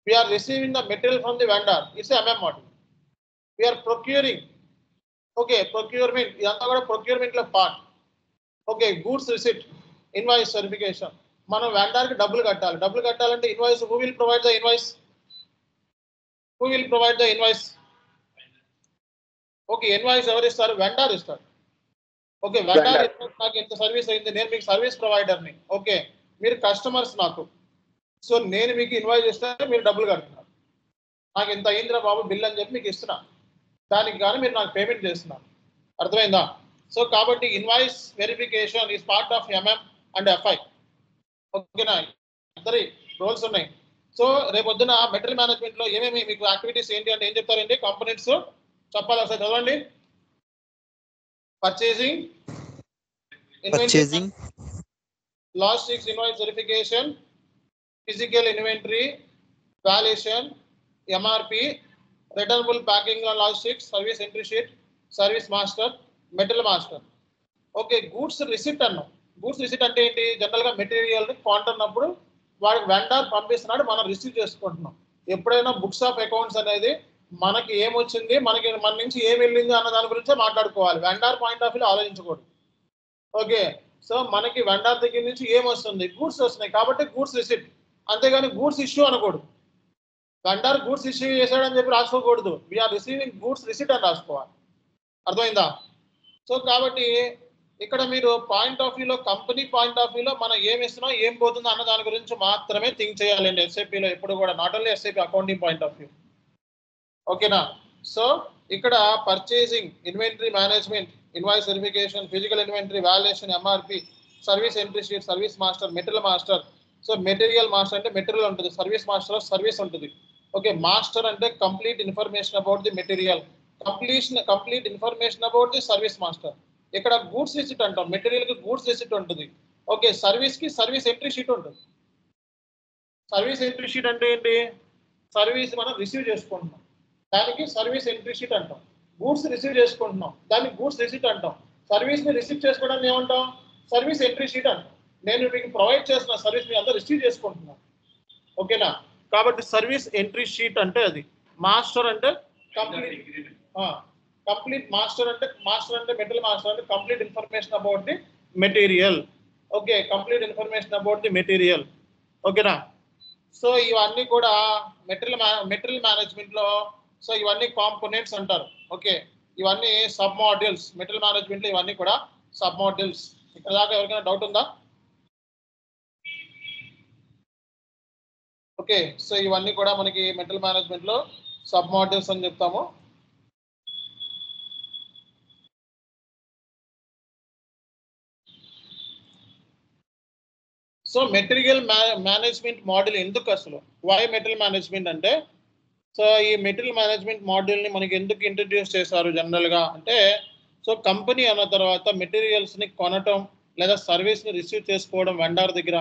We're receiving the material from the vendor, it's MM model. We're procuring, okay, procurement, ఇదంతా కూడా ప్రొక్యూర్మెంట్ లో పార్ట్. Okay, goods receipt, invoice verification. మనం vendor కి డబ్బులు కట్టాలంటే invoice, who will provide the invoice, okay, invoice ఎవరు ఇస్తారు, వెండర్ ఇస్తారు. ఓకే, వెండర్ నాకు ఎంత సర్వీస్ అయింది, నేను మీకు సర్వీస్ ప్రొవైడర్ని. ఓకే, మీరు కస్టమర్స్ నాకు. సో నేను మీకు ఇన్వాయిస్ ఇస్తే మీరు డబ్బులు కడుతున్నారు. నాకు ఇంత అయిందిరా బాబు బిల్ అని చెప్పి మీకు ఇస్తున్నా, దానికి కానీ మీరు నాకు పేమెంట్ చేస్తున్నారు. అర్థమైందా? సో కాబట్టి invoice verification is part of MM and FI. ఓకేనా? ఇద్దరి రోల్స్ ఉన్నాయి. సో రేపొద్దున మెటీరియల్ మేనేజ్మెంట్ లో ఏమేమి మీకు యాక్టివిటీస్ ఏంటి అంటే ఏం చెప్తారండి? కాంపోనెంట్స్ చెప్పాలి ఒకసారి చదవండి. Purchasing, logistics invoice verification, physical inventory, valuation, MRP, returnable packing and logistics, service entry sheet, service master, material master. Okay, goods receipt అన్నాం. గూడ్స్ రిసిప్ట్ అంటే ఏంటి? జనరల్ గా మెటీరియల్ కొంటున్నప్పుడు వాడికి వెండర్ పంపిస్తున్నాడు, మనం రిసీవ్ చేసుకుంటున్నాం. ఎప్పుడైనా బుక్స్ ఆఫ్ అకౌంట్స్ అనేది మనకి ఏమొచ్చింది, మనకి మన నుంచి ఏం వెళ్ళింది అన్న దాని గురించే మాట్లాడుకోవాలి. వెండర్ పాయింట్ ఆఫ్ వ్యూ ఆలోచించకూడదు. ఓకే, సో మనకి వెండర్ దగ్గర నుంచి ఏమొస్తుంది? గూడ్స్ వస్తున్నాయి కాబట్టి గూడ్స్ రిసిప్ట్. అంతేగాని గూడ్స్ ఇష్యూ అనకూడదు. వెండర్ గూడ్స్ ఇష్యూ చేశాడని చెప్పి రాసుకోకూడదు. వీఆర్ రిసీవింగ్ గూడ్స్ రిసిప్ట్ అని రాసుకోవాలి. అర్థమైందా? సో కాబట్టి ఇక్కడ మీరు పాయింట్ ఆఫ్ వ్యూలో, కంపెనీ పాయింట్ ఆఫ్ వ్యూలో మనం ఏమి ఇస్తున్నాం, ఏం పోతుందో అన్న దాని గురించి మాత్రమే థింక్ చేయాలండి ఎస్ఐపిలో ఎప్పుడు కూడా, not only SIP accounting point of view. ఓకేనా? సో ఇక్కడ purchasing, inventory management, invoice verification, physical inventory, valuation, MRP, service entry sheet, service master, material master. So material master అంటే మెటీరియల్ ఉంటుంది, సర్వీస్ మాస్టర్ సర్వీస్ ఉంటుంది. Okay, master అంటే complete information about the material, complete information about the service master. ఇక్కడ goods receipt అంటాం, material కి goods receipt ఉంటుంది. Okay, service కి service entry sheet ఉంటుంది. సర్వీస్ ఎంట్రీ షీట్ అంటే ఏంటి? సర్వీస్ మనం రిసీవ్ చేసుకుంటున్నాం, దానికి సర్వీస్ ఎంట్రీ షీట్ అంటాం. గూడ్స్ రిసీవ్ చేసుకుంటున్నాం, దానికి గూడ్స్ రిసిప్ట్ అంటాం. సర్వీస్ ని రిసీవ్ చేసుకోవడానికి ఏమంటాం? సర్వీస్ ఎంట్రీ షీట్ అంటాం. నేను మీకు ప్రొవైడ్ చేస్తున్న సర్వీస్ మీ అందరూ రిసీవ్ చేసుకుంటున్నాం. ఓకేనా? కాబట్టి సర్వీస్ ఎంట్రీ షీట్ అంటే అది. మాస్టర్ అంటే కంప్లీట్ మాస్టర్ అంటే మెటీరియల్ మాస్టర్ అంటే complete information about the material. Okay, complete information about the material. ఓకేనా? సో ఇవన్నీ కూడా మెటీరియల్ మేనేజ్మెంట్ లో, సో ఇవన్నీ కాంపోనెంట్స్ అంటారు. ఓకే, ఇవన్నీ సబ్ మాడ్యూల్స్. మెటీరియల్ మేనేజ్మెంట్ లో ఇవన్నీ కూడా సబ్ మాడ్యూల్స్. ఇక్కడ దాకా ఎవరికైనా డౌట్ ఉందా? ఓకే, సో ఇవన్నీ కూడా మనకి మెటీరియల్ మేనేజ్మెంట్ లో సబ్ మాడ్యూల్స్ అని చెప్తాము. సో మెటీరియల్ మేనేజ్మెంట్ మాడ్యూల్ ఎందుకు అసలు? వై మెటీరియల్ మేనేజ్మెంట్ అంటే, సో ఈ మెటీరియల్ మేనేజ్మెంట్ మాడ్యూల్ని మనకి ఎందుకు ఇంట్రడ్యూస్ చేశారు జనరల్గా అంటే, సో కంపెనీ అన్న తర్వాత మెటీరియల్స్ని కొనటం లేదా సర్వీస్ని రిసీవ్ చేసుకోవడం వెండర్ దగ్గర.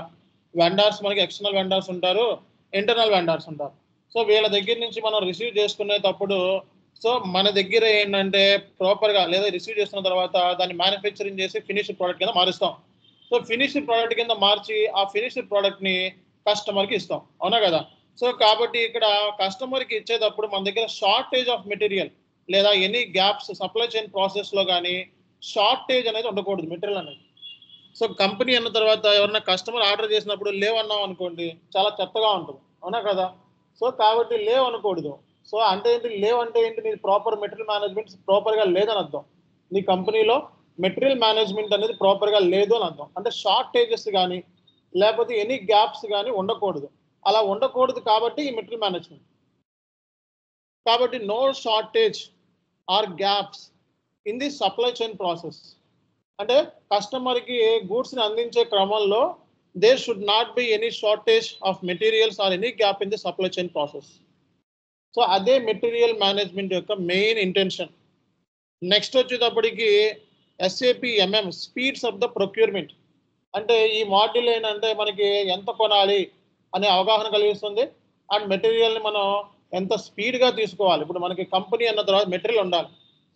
వెండర్స్ మనకి ఎక్స్టర్నల్ వెండర్స్ ఉంటారు, ఇంటర్నల్ వెండర్స్ ఉంటారు. సో వీళ్ళ దగ్గర నుంచి మనం రిసీవ్ చేసుకునేటప్పుడు సో మన దగ్గర ఏంటంటే ప్రాపర్గా లేదా రిసీవ్ చేసుకున్న తర్వాత దాన్ని మ్యానుఫ్యాక్చరింగ్ చేసి ఫినిష్డ్ ప్రోడక్ట్ కింద మారుస్తాం. సో ఫినిష్డ్ ప్రోడక్ట్ కింద మార్చి ఆ ఫినిష్డ్ ప్రోడక్ట్ని కస్టమర్కి ఇస్తాం. అవునా కదా? సో కాబట్టి ఇక్కడ కస్టమర్కి ఇచ్చేటప్పుడు మన దగ్గర షార్టేజ్ ఆఫ్ మెటీరియల్ లేదా ఎనీ గ్యాప్స్ సప్లై చైన్ ప్రాసెస్లో కానీ షార్టేజ్ అనేది ఉండకూడదు మెటీరియల్ అనేది. సో కంపెనీ అన్న తర్వాత ఎవరైనా కస్టమర్ ఆర్డర్ చేసినప్పుడు లేవన్నాం అనుకోండి, చాలా చెత్తగా ఉంటుంది. అవునా కదా? సో కాబట్టి లేవ్ అనకూడదు. సో అంటే ఏంటి? లేవ్ అంటే ఏంటి? నీ ప్రాపర్ మెటీరియల్ మేనేజ్మెంట్ ప్రాపర్గా లేదని అర్థం. నీ కంపెనీలో మెటీరియల్ మేనేజ్మెంట్ అనేది ప్రాపర్గా లేదు అని అర్థం. అంటే షార్టేజెస్ కానీ లేకపోతే ఎనీ గ్యాప్స్ కానీ ఉండకూడదు. అలా ఉండకూడదు కాబట్టి ఈ మెటీరియల్ మేనేజ్మెంట్. కాబట్టి no shortage or gaps in the supply chain process. అంటే కస్టమర్కి గూడ్స్ని అందించే క్రమంలో there should not be any shortage of materials or any gap in the supply chain process. So అదే మెటీరియల్ మేనేజ్మెంట్ యొక్క మెయిన్ ఇంటెన్షన్. నెక్స్ట్ వచ్చేటప్పటికి SAP MM speeds of the procurement. అంటే ఈ మాడ్యూల్ ఏంటంటే మనకి ఎంత కొనాలి అనే అవగాహన కలిగిస్తుంది అండ్ మెటీరియల్ని మనం ఎంత స్పీడ్గా తీసుకోవాలి. ఇప్పుడు మనకి కంపెనీ అన్న తర్వాత మెటీరియల్ ఉండాలి.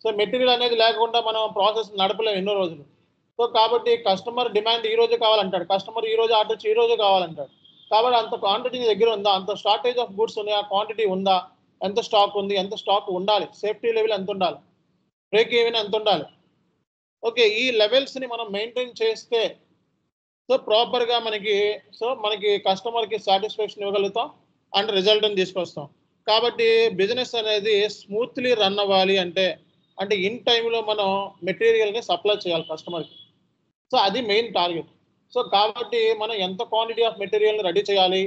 సో మెటీరియల్ అనేది లేకుండా మనం ప్రాసెస్ నడపలేము ఎన్నో రోజులు. సో కాబట్టి కస్టమర్ డిమాండ్ ఈ రోజు కావాలంటాడు, కస్టమర్ ఈ రోజు ఆర్డర్ ఈ రోజు కావాలంటాడు. కాబట్టి అంత క్వాంటిటీ దగ్గర ఉందా, అంత షార్టేజ్ ఆఫ్ గుడ్స్ ఉంది, ఆ క్వాంటిటీ ఉందా, ఎంత స్టాక్ ఉంది, ఎంత స్టాక్ ఉండాలి, సేఫ్టీ లెవెల్ ఎంత ఉండాలి, బ్రేక్ ఈవెన్ ఎంత ఉండాలి. ఓకే, ఈ లెవెల్స్ని మనం మెయింటైన్ చేస్తే సో ప్రాపర్గా మనకి కస్టమర్కి సాటిస్ఫాక్షన్ ఇవ్వగలుగుతాం అండ్ రిజల్ట్ని తీసుకొస్తాం. కాబట్టి బిజినెస్ అనేది స్మూత్లీ రన్ అవ్వాలి అంటే ఇన్ టైంలో మనం మెటీరియల్ని సప్లై చేయాలి కస్టమర్కి. సో అది మెయిన్ టార్గెట్. సో కాబట్టి మనం ఎంత క్వాంటిటీ ఆఫ్ మెటీరియల్ని రెడీ చేయాలి,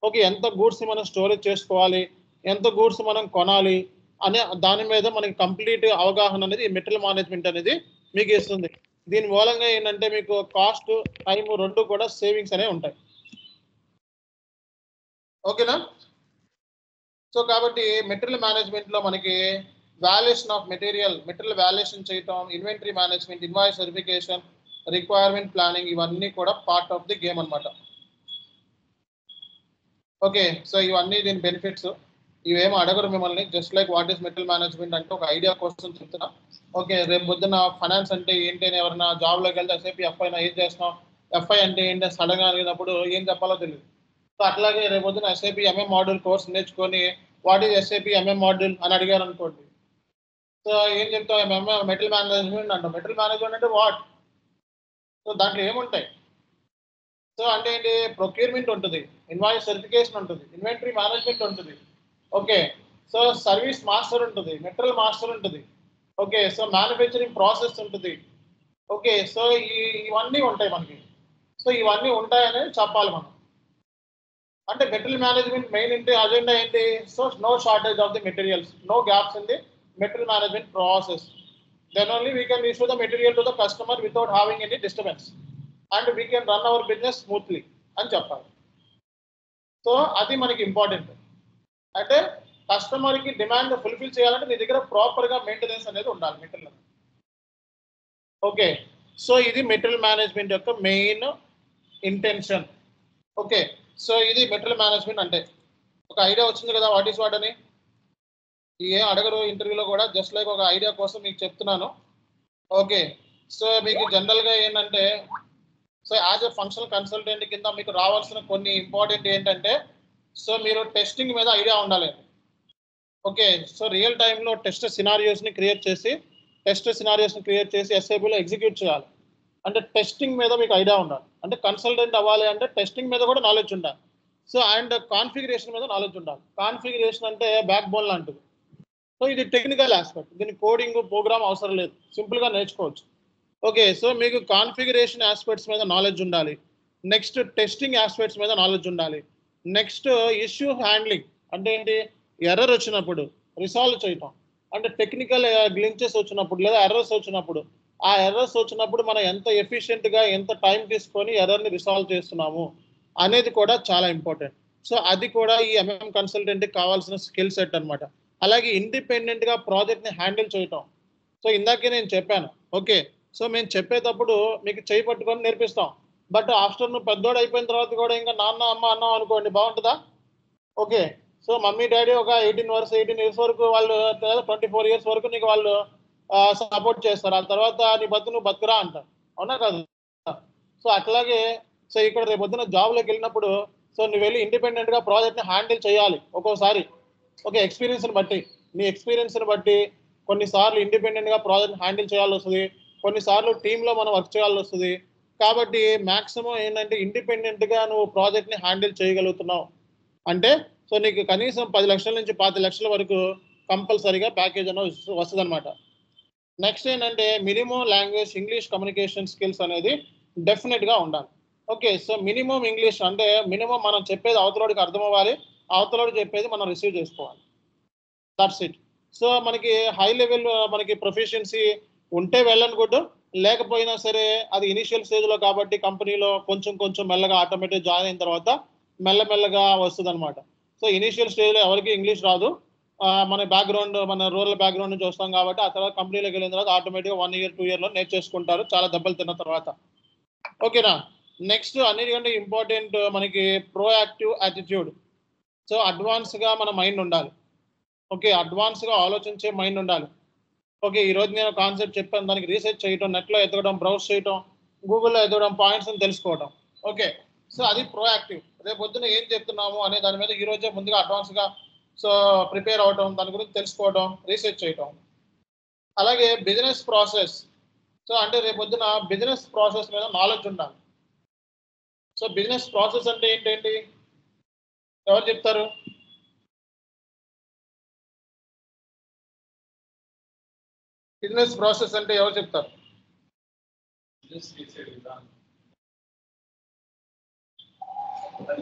ఓకే, ఎంత గూడ్స్ మనం స్టోరేజ్ చేసుకోవాలి, ఎంత గూడ్స్ మనం కొనాలి అనే దాని మీద మనకి కంప్లీట్ అవగాహన అనేది ఈ మెటీరియల్ మేనేజ్మెంట్ అనేది మీకు ఇస్తుంది. దీని మూలంగా ఏంటంటే మీకు కాస్ట్, టైం రెండు కూడా సేవింగ్స్ అనేవి ఉంటాయి. ఓకేనా? సో కాబట్టి మెటీరియల్ మేనేజ్మెంట్ లో మనకి వాల్యుయేషన్ ఆఫ్ మెటీరియల్ వాల్యుయేషన్ చేయటం, inventory management, invoice verification, requirement planning, ఇవన్నీ కూడా పార్ట్ ఆఫ్ ది గేమ్ అన్నమాట. ఓకే, సో ఇవన్నీ దీని బెనిఫిట్స్. ఇవేమో అడగరు మిమ్మల్ని, just like what is material management అంటే ఒక ఐడియా కోసం చెప్తున్నా. ఓకే, రేపు పొద్దున్న ఫైనాన్స్ అంటే ఏంటి అని ఎవరైనా జాబ్లోకి వెళ్తే ఎస్ఐపి ఎఫ్ఐ ఏం చేస్తున్నాం, ఎఫ్ఐ అంటే ఏంటి సడన్గా అడిగినప్పుడు ఏం చెప్పాలో తెలియదు. సో అట్లాగే రేపు పొద్దున్న ఎస్ఐపి ఎంఎం మాడ్యూల్ కోర్స్ నేర్చుకొని what is SIP MM module అని అడిగారు అనుకోండి, సో ఏం చెప్తాం, ఎంఎం మెటీరియల్ మేనేజ్మెంట్ అంటాం. మెటీరియల్ మేనేజ్మెంట్ అంటే వాట్? సో దాంట్లో ఏముంటాయి? సో అంటే ఏంటి, ప్రొక్యూర్మెంట్ ఉంటుంది, ఇన్వాయిస్ వెరిఫికేషన్ ఉంటుంది, ఇన్వెంటరీ మేనేజ్మెంట్ ఉంటుంది. ఓకే, సో సర్వీస్ మాస్టర్ ఉంటుంది, మెటీరియల్ మాస్టర్ ఉంటుంది. ఓకే, సో మ్యానుఫ్యాక్చరింగ్ ప్రాసెస్ ఉంటుంది. ఓకే, సో ఇవన్నీ ఉంటాయి మనకి. సో ఇవన్నీ ఉంటాయని చెప్పాలి మనం. అంటే మెటీరియల్ మేనేజ్మెంట్ మెయిన్ ఏంటి, అజెండా ఏంటి? So no shortage of the materials, no gaps in the material management process. Then only we can issue the material to the customer without having any disturbance and we can run our business smoothly అని చెప్పాలి. So అది మనకి important. అంటే కస్టమర్కి demand fulfil చేయాలంటే మీ దగ్గర ప్రాపర్గా maintenance అనేది ఉండాలి మెటీరియల్. ఓకే, సో ఇది మెటీరియల్ మేనేజ్మెంట్ యొక్క మెయిన్ ఇంటెన్షన్. ఓకే, సో ఇది మెటీరియల్ మేనేజ్మెంట్ అంటే. ఒక ఐడియా వచ్చింది కదా వాట్ ఈస్ వాట్ అని. ఏం అడగరు ఇంటర్వ్యూలో కూడా, జస్ట్ లైక్ ఒక ఐడియా కోసం మీకు చెప్తున్నాను. ఓకే, సో మీకు జనరల్గా ఏంటంటే, so as a functional consultant కింద మీకు రావాల్సిన కొన్ని ఇంపార్టెంట్ ఏంటంటే, సో మీరు టెస్టింగ్ మీద ఐడియా ఉండాలి. ఓకే, సో రియల్ టైంలో టెస్ట్ సినారియోస్ని క్రియేట్ చేసి ఎస్ఐబిలో ఎగ్జిక్యూట్ చేయాలి. అంటే టెస్టింగ్ మీద మీకు ఐడియా ఉండాలి. అంటే కన్సల్టెంట్ అవ్వాలి అంటే టెస్టింగ్ మీద కూడా నాలెడ్జ్ ఉండాలి. సో అండ్ కాన్ఫిగరేషన్ మీద నాలెడ్జ్ ఉండాలి. కాన్ఫిగరేషన్ అంటే బ్యాక్ బోన్ లాంటిది. సో ఇది టెక్నికల్ ఆస్పెక్ట్, దీని కోడింగ్ ప్రోగ్రామ్ అవసరం లేదు, సింపుల్గా నేర్చుకోవచ్చు. ఓకే, సో మీకు కాన్ఫిగరేషన్ ఆస్పెక్ట్స్ మీద నాలెడ్జ్ ఉండాలి. నెక్స్ట్ టెస్టింగ్ ఆస్పెక్ట్స్ మీద నాలెడ్జ్ ఉండాలి. నెక్స్ట్ ఇష్యూ హ్యాండ్లింగ్ అంటే ఏంటి, ఎర్రర్ వచ్చినప్పుడు రిసాల్వ్ చేయటం. అంటే టెక్నికల్ గ్లించెస్ వచ్చినప్పుడు లేదా ఎర్రర్స్ వచ్చినప్పుడు, ఆ ఎర్రర్స్ వచ్చినప్పుడు మనం ఎంత ఎఫిషియెంట్గా ఎంత టైం తీసుకొని ఎర్రర్ని రిసాల్వ్ చేస్తున్నాము అనేది కూడా చాలా ఇంపార్టెంట్. సో అది కూడా ఈ ఎంఎం కన్సల్టెంట్కి కావాల్సిన స్కిల్ సెట్ అనమాట. అలాగే ఇండిపెండెంట్గా ప్రాజెక్ట్ని హ్యాండిల్ చేయటం. సో ఇందాకే నేను చెప్పాను. ఓకే, సో మేము చెప్పేటప్పుడు మీకు చేయి పట్టుకొని నేర్పిస్తాం. బట్ ఆఫ్టర్ నువ్వు పెద్దోడు అయిపోయిన తర్వాత కూడా ఇంకా నాన్న అమ్మ అన్నాం అనుకోండి, బాగుంటుందా? ఓకే, సో మమ్మీ డాడీ ఒక 18 ఇయర్స్ వరకు వాళ్ళు, 24 ఇయర్స్ వరకు నీకు వాళ్ళు సపోర్ట్ చేస్తారు. ఆ తర్వాత నీ బతుకు నువ్వు బతుకురా అంటారు, అవునా కాదు? సో అట్లాగే సో ఇక్కడ రేపు పొద్దున జాబ్లోకి వెళ్ళినప్పుడు సో నువ్వు వెళ్ళి ఇండిపెండెంట్గా ప్రాజెక్ట్ని హ్యాండిల్ చేయాలి ఒక్కోసారి. ఓకే, ఎక్స్పీరియన్స్ని బట్టి, నీ ఎక్స్పీరియన్స్ని బట్టి కొన్నిసార్లు ఇండిపెండెంట్గా ప్రాజెక్ట్ హ్యాండిల్ చేయాల్సి వస్తుంది, కొన్నిసార్లు టీంలో మనం వర్క్ చేయాల్సి వస్తుంది. కాబట్టి మ్యాక్సిమం ఏంటంటే ఇండిపెండెంట్గా నువ్వు ప్రాజెక్ట్ని హ్యాండిల్ చేయగలుగుతున్నావు అంటే సో నీకు కనీసం 10 లక్షల నుంచి 5 లక్షల వరకు కంపల్సరీగా ప్యాకేజ్ అనేది వస్తుంది అనమాట. నెక్స్ట్ ఏంటంటే minimum language English communication skills అనేది డెఫినెట్గా ఉండాలి. ఓకే, సో మినిమం ఇంగ్లీష్ అంటే మినిమం మనం చెప్పేది అవతలోడికి అర్థం అవ్వాలి, అవతలోడు చెప్పేది మనం రిసీవ్ చేసుకోవాలి. That's it. సో మనకి హై లెవెల్ మనకి ప్రొఫిషియన్సీ ఉంటే వెళ్ళని గుడ్, లేకపోయినా సరే అది ఇనిషియల్ స్టేజ్లో కాబట్టి కంపెనీలో కొంచెం కొంచెం మెల్లగా ఆటోమేటిక్ జాయిన్ అయిన తర్వాత మెల్లమెల్లగా వస్తుంది అనమాట. సో ఇనిషియల్ స్టేజ్లో ఎవరికి ఇంగ్లీష్ రాదు, మన బ్యాక్గ్రౌండ్ మన రూరల్ బ్యాక్గ్రౌండ్ నుంచి వస్తాం కాబట్టి ఆ తర్వాత కంపెనీలోకి వెళ్ళిన తర్వాత ఆటోమేటిక్గా 1 ఇయర్ 2 ఇయర్లో నేర్చేసుకుంటారు చాలా దెబ్బలు తిన్న తర్వాత. ఓకేనా? నెక్స్ట్ అన్నిటికంటే ఇంపార్టెంట్ మనకి ప్రోయాక్టివ్ యాటిట్యూడ్. సో అడ్వాన్స్గా మన మైండ్ ఉండాలి. ఓకే, అడ్వాన్స్గా ఆలోచించే మైండ్ ఉండాలి. ఓకే, ఈరోజు నేను కాన్సెప్ట్ చెప్పాను, దానికి రీసెర్చ్ చేయటం, నెట్లో ఎదగడం, బ్రౌజ్ చేయటం, గూగుల్లో ఎదగడం, పాయింట్స్ని తెలుసుకోవడం. ఓకే, సో అది ప్రోయాక్టివ్. రేపు పొద్దున ఏం చెప్తున్నాము అనే దాని మీద ఈరోజే ముందుగా అడ్వాన్స్గా సో ప్రిపేర్ అవటం, దాని గురించి తెలుసుకోవడం, రీసెర్చ్ చేయటం. అలాగే బిజినెస్ ప్రాసెస్. సో అంటే రేపు పొద్దున బిజినెస్ ప్రాసెస్ మీద నాలెడ్జ్ ఉండాలి. సో బిజినెస్ ప్రాసెస్ అంటే ఏంటండి, ఎవరు చెప్తారు? బిజినెస్ ప్రాసెస్ అంటే ఎవరు చెప్తారు?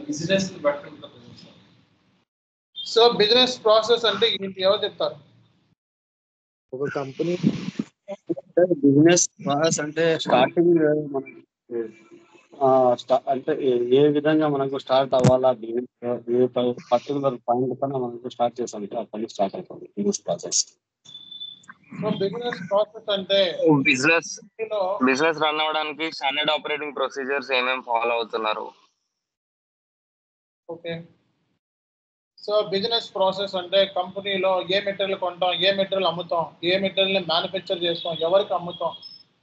బిజినెస్ బట్టి ఉంటుంది. సో బిజినెస్ ప్రాసెస్ అంటే ఏంటి ఎవరు చెప్తారు? ఒక కంపెనీ బిజినెస్ ప్రాసెస్ అంటే స్టార్టింగ్ మనకి అంటే ఏ విధంగా మనకు స్టార్ట్ అవ్వాలా, ఏ పర్టికులర్ పాయింట్ పైన మనకు స్టార్ట్ చేసాం అక్కడి నుంచి స్టార్ట్ అవుతుంది business process. So business process అంటే బిజినెస్ రన్ అవ్వడానికి స్టాండర్డ్ ఆపరేటింగ్ ప్రొసీజర్స్ ఏమేమి ఫాలో అవుతున్నారు? ఓకే, సో బిజినెస్ ప్రాసెస్ అంటే కంపెనీలో ఏ మెటీరియల్ కొంటాం, ఏ మెటీరియల్ అమ్ముతాం, ఏ మెటీరియల్ని మ్యానుఫ్యాక్చర్ చేస్తాం, ఎవరికి అమ్ముతాం,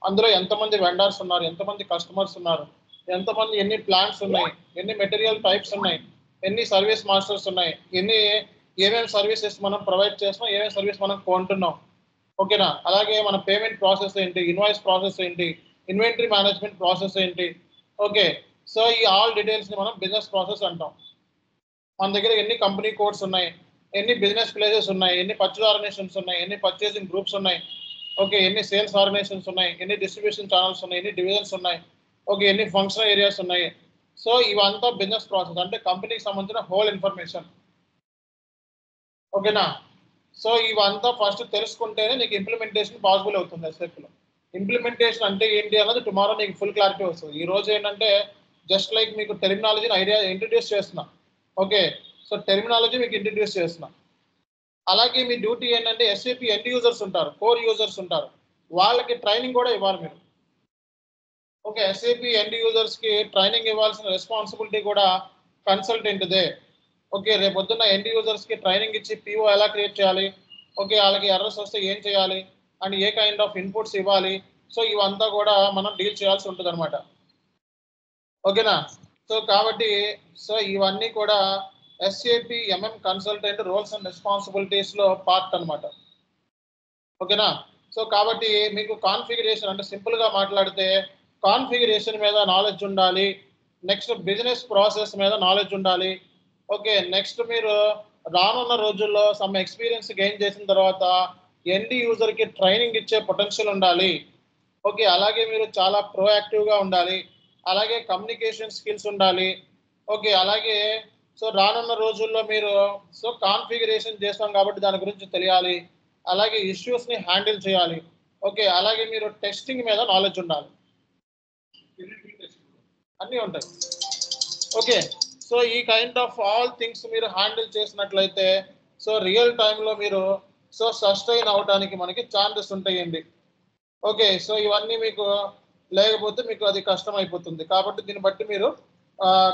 అందులో ఎంతమంది వెండర్స్ ఉన్నారు, ఎంతమంది కస్టమర్స్ ఉన్నారు, ఎంతమంది, ఎన్ని ప్లాంట్స్ ఉన్నాయి, ఎన్ని మెటీరియల్ టైప్స్ ఉన్నాయి, ఎన్ని సర్వీస్ మాస్టర్స్ ఉన్నాయి, ఏమేమి సర్వీసెస్ మనం ప్రొవైడ్ చేస్తున్నాం, ఏమేమి సర్వీస్ మనం కొంటున్నాం. ఓకేనా? అలాగే మన పేమెంట్ ప్రాసెస్ ఏంటి, ఇన్వాయిస్ ప్రాసెస్ ఏంటి, ఇన్వెంటరీ మేనేజ్మెంట్ ప్రాసెస్ ఏంటి. ఓకే, సో ఈ ఆల్ డీటెయిల్స్ని మనం బిజినెస్ ప్రాసెస్ అంటాం. మన దగ్గర ఎన్ని కంపెనీ కోడ్స్ ఉన్నాయి, ఎన్ని బిజినెస్ ప్లేసెస్ ఉన్నాయి, ఎన్ని పర్చేజ్ ఆర్గనైజేషన్స్ ఉన్నాయి, ఎన్ని పర్చేసింగ్ గ్రూప్స్ ఉన్నాయి, ఓకే, ఎన్ని సేల్స్ ఆర్గనైజేషన్స్ ఉన్నాయి, ఎన్ని డిస్ట్రిబ్యూషన్ ఛానల్స్ ఉన్నాయి, ఎన్ని డివిజన్స్ ఉన్నాయి, ఓకే, ఎన్ని ఫంక్షనల్ ఏరియాస్ ఉన్నాయి. సో ఇవంతా బిజినెస్ ప్రాసెస్ అంటే కంపెనీకి సంబంధించిన హోల్ ఇన్ఫర్మేషన్. ఓకేనా? సో ఇవంతా ఫస్ట్ తెలుసుకుంటేనే నీకు ఇంప్లిమెంటేషన్ పాసిబుల్ అవుతుంది ఎస్ఎఫ్లో. ఇంప్లిమెంటేషన్ అంటే ఏంటి అన్నది టుమారో నీకు ఫుల్ క్లారిటీ వస్తుంది. ఈ రోజు ఏంటంటే జస్ట్ లైక్ మీకు టెర్మినాలజీని ఐడియా ఇంట్రడ్యూస్ చేస్తున్నా. ఓకే, సో టెర్మినాలజీ మీకు ఇంట్రడ్యూస్ చేస్తున్నా. అలాగే మీ డ్యూటీ ఏంటంటే ఎస్ఏపి ఎండ్ యూజర్స్ ఉంటారు, కోర్ యూజర్స్ ఉంటారు, వాళ్ళకి ట్రైనింగ్ కూడా ఇవ్వాలి మీరు. ఓకే, ఎస్ఏపి ఎండ్ యూజర్స్కి ట్రైనింగ్ ఇవ్వాల్సిన రెస్పాన్సిబిలిటీ కూడా కన్సల్టెంట్దే. ఓకే, రేపు పొద్దున్న ఎండ్ యూజర్స్కి ట్రైనింగ్ ఇచ్చి పిఓ ఎలా క్రియేట్ చేయాలి, ఓకే, వాళ్ళకి ఎర్రర్స్ వస్తే ఏం చేయాలి and A kind of inputs ఇవ్వాలి, సో ఇవంతా కూడా మనం డీల్ చేయాల్సి ఉంటుంది అనమాట. ఓకేనా? సో కాబట్టి సో ఇవన్నీ కూడా SAP MM consultant roles and రెస్పాన్సిబిలిటీస్లో పార్ట్ అనమాట. ఓకేనా? సో కాబట్టి మీకు కాన్ఫిగరేషన్ అంటే సింపుల్గా మాట్లాడితే కాన్ఫిగరేషన్ మీద నాలెడ్జ్ ఉండాలి, నెక్స్ట్ బిజినెస్ ప్రాసెస్ మీద నాలెడ్జ్ ఉండాలి. ఓకే, నెక్స్ట్ మీరు రానున్న రోజుల్లో సమ్ ఎక్స్పీరియన్స్ గెయిన్ చేసిన తర్వాత ఎండ్ యూజర్కి ట్రైనింగ్ ఇచ్చే పొటెన్షియల్ ఉండాలి. ఓకే, అలాగే మీరు చాలా ప్రోయాక్టివ్గా ఉండాలి, అలాగే కమ్యూనికేషన్ స్కిల్స్ ఉండాలి. ఓకే, అలాగే సో రానున్న రోజుల్లో మీరు సో కాన్ఫిగరేషన్ చేస్తాం కాబట్టి దాని గురించి తెలియాలి, అలాగే ఇష్యూస్ని హ్యాండిల్ చేయాలి. ఓకే, అలాగే మీరు టెస్టింగ్ మీద నాలెడ్జ్ ఉండాలి, అన్నీ ఉంటాయి. ఓకే, సో ఈ కైండ్ ఆఫ్ ఆల్ థింగ్స్ మీరు హ్యాండిల్ చేసినట్లయితే సో రియల్ టైంలో మీరు సో సస్టైన్ అవడానికి మనకి ఛాన్సెస్ ఉంటాయండి. ఓకే, సో ఇవన్నీ మీకు లేకపోతే మీకు అది కష్టం అయిపోతుంది. కాబట్టి దీన్ని బట్టి మీరు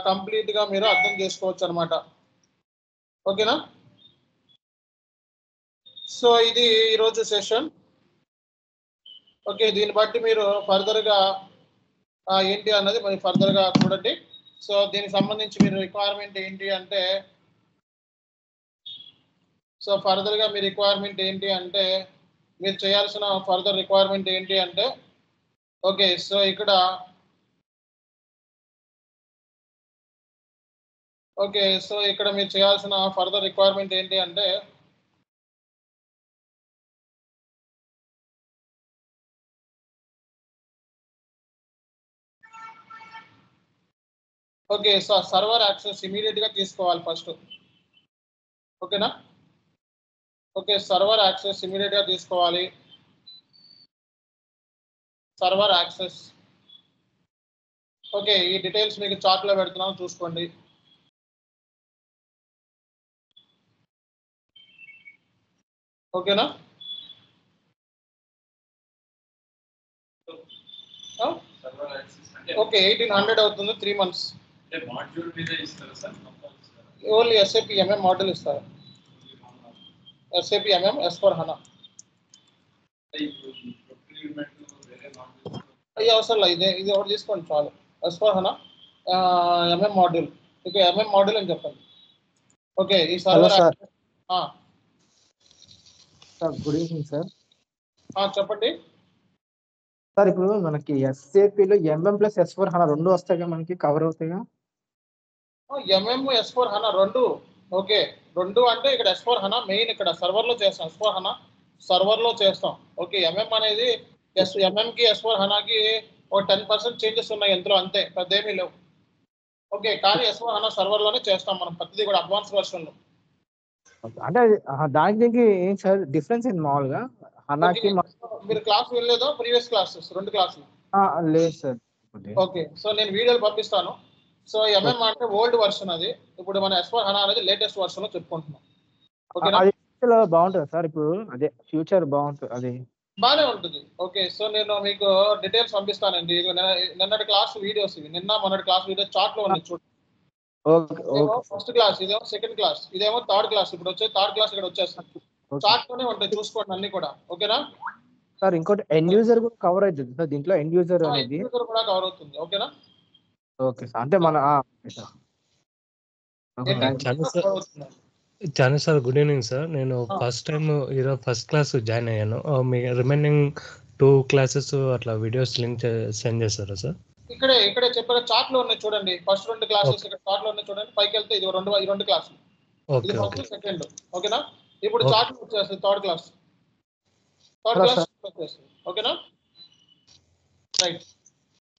కంప్లీట్గా మీరు అర్థం చేసుకోవచ్చు అనమాట. ఓకేనా? సో ఇది ఈరోజు సెషన్. ఓకే, దీన్ని బట్టి మీరు ఫర్దర్గా ఏంటి అన్నది మరి ఫర్దర్గా చూడండి. సో దీనికి సంబంధించి మీరు రిక్వైర్మెంట్ ఏంటి అంటే సో ఫర్దర్గా మీ రిక్వైర్మెంట్ ఏంటి అంటే మీరు చేయాల్సిన ఫర్దర్ రిక్వైర్మెంట్ ఏంటి అంటే ఓకే, సో ఇక్కడ ఓకే, సో ఇక్కడ మీరు చేయాల్సిన ఫర్దర్ రిక్వైర్మెంట్ ఏంటి అంటే ఓకే, సో సర్వర్ యాక్సెస్ ఇమీడియట్గా తీసుకోవాలి ఫస్ట్. ఓకేనా? ఓకే, సర్వర్ యాక్సెస్ ఇమీడియట్గా తీసుకోవాలి. Server access. ఓకే, ఈ డీటెయిల్స్ మీకు చార్ట్లో పెడుతున్నాను, చూసుకోండి. ఓకేనా? ఓకే, 1800 అవుతుంది, 3 months. Only SAP MM model ఇస్తారు. ఎస్ఏపి ఎంఎం S/4HANA అయ్యి అవసరం లేదు, ఇది ఒకటి తీసుకోండి చాలు. S/4HANA MM module. Okay, MM module అని చెప్పండి. ఓకే, ఈ సర్వర్ గుడ్ ఈవినింగ్ సార్. చెప్పండి సార్, ఇప్పుడు మనకి ఎస్ఏపిలో ఎంఎం ప్లస్ S/4HANA రెండు వస్తాయిగా, మనకి కవర్ అవుతాయిగా. ఎంఎం S/4HANA రెండు. ఓకే, రెండు అంటే ఇక్కడ S/4HANA మెయిన్, ఇక్కడ సర్వర్లో చేస్తాం. S/4HANA సర్వర్లో చేస్తాం. ఓకే, ఎంఎం అనేది ఎంఎంకి S/4HANAకి ఒక 10% చేంజెస్ ఉన్నాయి ఎంతలో, అంతే, పెద్దేమీ లేవు. ఓకే, కానీ S/4HANA సర్వర్లోనే చేస్తాం మనం ప్రతిదీ కూడా అడ్వాన్స్ వర్షన్లో. అంటే దానికి దీనికి ఏం సార్ డిఫరెన్స్ ఏంటి మామూలుగా హనాకి మీరు క్లాస్ వెళ్ళలేదో ప్రీవియస్ క్లాసెస్ 2 క్లాసులు? లేదు సార్. ఓకే, సో నేను వీడియోలు పంపిస్తాను. సో ఎంఎం అంటే ఓల్డ్ వర్షన్, అది ఇప్పుడు మన S4 హనా అనేది లేటెస్ట్ వర్షన్ లో చెప్పుకుంటున్నాం. ఓకేనా? అది బాగుంటుంది సార్. ఇప్పుడు అదే ఫ్యూచర్ బాగుంటుంది, అది బాగానే ఉంటుంది. ఓకే, సో నేను మీకు డీటెయిల్స్ పంపిస్తానండి. నిన్నటి క్లాస్ వీడియోస్ ఇవి, నిన్న మొన్నటి క్లాస్ వీడియో చార్ట్ లో ఉన్నాయి చూడండి. ఇదేమో ఫస్ట్ క్లాస్, ఇదేమో సెకండ్ క్లాస్, ఇదేమో థర్డ్ క్లాస్. ఇప్పుడు వచ్చే థర్డ్ క్లాస్ ఇక్కడ వచ్చేస్తుంది. చార్ట్ లోనే ఉంటాయి, చూసుకోండి అన్ని కూడా. ఓకేనా సార్? ఇంకోటి ఎండ్ యూజర్ కూడా కవర్ అవుతుంది సార్ దీంట్లో, ఎండ్ యూజర్ అనేది కూడా కవర్ అవుతుంది. ఓకేనా? Okay sir. అంటే మన చాలా సార్. Good evening sir. నేను ఫస్ట్ టైం ఈరోజు ఫస్ట్ క్లాస్ జాయిన్ అయ్యాను. మీ రిమైనింగ్ 2 క్లాసెస్ అట్లా వీడియోస్ లింక్ సెండ్ చేస్తారా సార్? ఇక్కడే చెప్పిన చార్ట్ లో ఉన్నాయి చూడండి. ఫస్ట్ 2 క్లాసెస్ ఇక్కడ చార్ట్ లో ఉన్నాయి చూడండి. పైకి వెళ్తే ఇది రెండు క్లాసులు, ఇది ఫస్ట్ సెకండ్. ఓకేనా? ఇప్పుడు చార్ట్ వచ్చేస్తుంది థర్డ్ క్లాస్ వచ్చేస్తుంది. ఓకేనా? రైట్.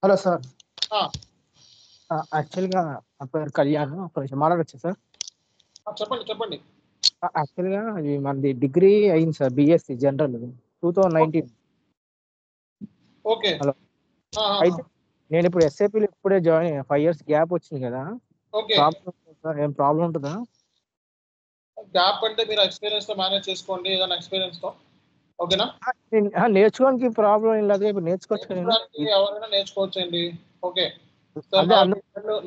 హలో సార్, యాక్చువల్గా నా పేరు కళ్యాణ్. మాట్లాడచ్చు సార్? చెప్పండి. యాక్చువల్గా అది మనది డిగ్రీ అయింది sir, BSc general 2019. Okay. Hello, అయితే నేను ఇప్పుడు ఎస్ఐపిలో ఇప్పుడే జాయిన్ అయ్యాను. 5 years గ్యాప్ వచ్చింది కదా. ఓకే, సార్ ఏం ప్రాబ్లం ఉంటుందా? గ్యాప్ అంటే మీరు ఎక్స్పీరియన్స్ తో మేనేజ్ చేసుకోండి, ఏదైనా ఎక్స్పీరియన్స్ తో. ఓకేనా? నేర్చుకోవడానికి ప్రాబ్లం ఏం లేదు, ఇప్పుడు నేర్చుకోవచ్చు కదా. ఎవరైనా నేర్చుకోవచ్చండి. ఓకే,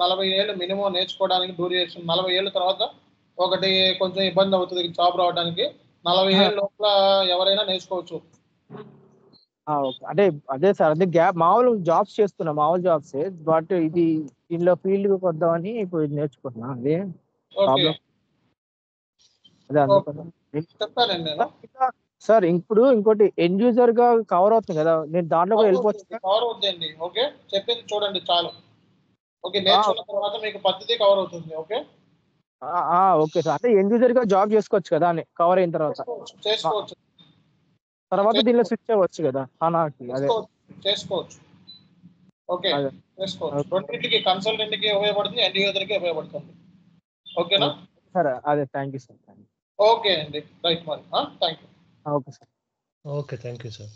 40 ఏళ్ళు మినిమం నేర్చుకోవడానికి డ్యూరేషన్. 40 ఏళ్ళ తర్వాత ఒకటి కొంచెం ఇబ్బంది అవుతుంది జాబ్ రావడానికి. 40 ఏళ్ళ లోపల ఎవరైనా నేర్చుకోవచ్చు. అంటే అదే సార్, అదే గ్యాప్. మామూలు జాబ్స్ చేస్తున్నా, మామూలు జాబ్స్. బట్ ఇది దీనిలో ఫీల్డ్ వద్దామని ఇప్పుడు ఇది నేర్చుకుంటున్నా. అదే ప్రాబ్లం. అదే చెప్తానండి నేను. సార్ ఇప్పుడు ఇంకోటి ఎండ్ యూజర్ గా కవర్ అవుతుంది కదా, నేను దాంట్లో కూడా వెళ్ళిపోవచ్చు. కవర్ అవుతుందండి. ఓకే, చెప్పింది చూడండి చాలు. ఓకే, నేర్చుకున్న తర్వాత మీకు పద్ధతి కవర్ అవుతుంది. Okay okay sir. అంటే ఎండ్ యూజర్ గా జాబ్ చేసుకోవచ్చు కదా అని, కవర్ అయిన తర్వాత చేసుకోవచ్చు. తర్వాత దీనిలో స్విచ్ అవ్వచ్చు కదా హనాకి. అదే చేసుకోవచ్చు. ఓకే, చేసుకోవచ్చు. రెండింటికి, కన్సల్టెంట్ కి ఉపయోగపడుతుంది, ఎండ్ యూజర్ కి ఉపయోగపడుతుంది. ఓకేనా? సరే, అదే థ్యాంక్ యూ సార్. ఓకే అండి, రైట్ మరి. Thank you. Okay sir. Okay, thank you sir.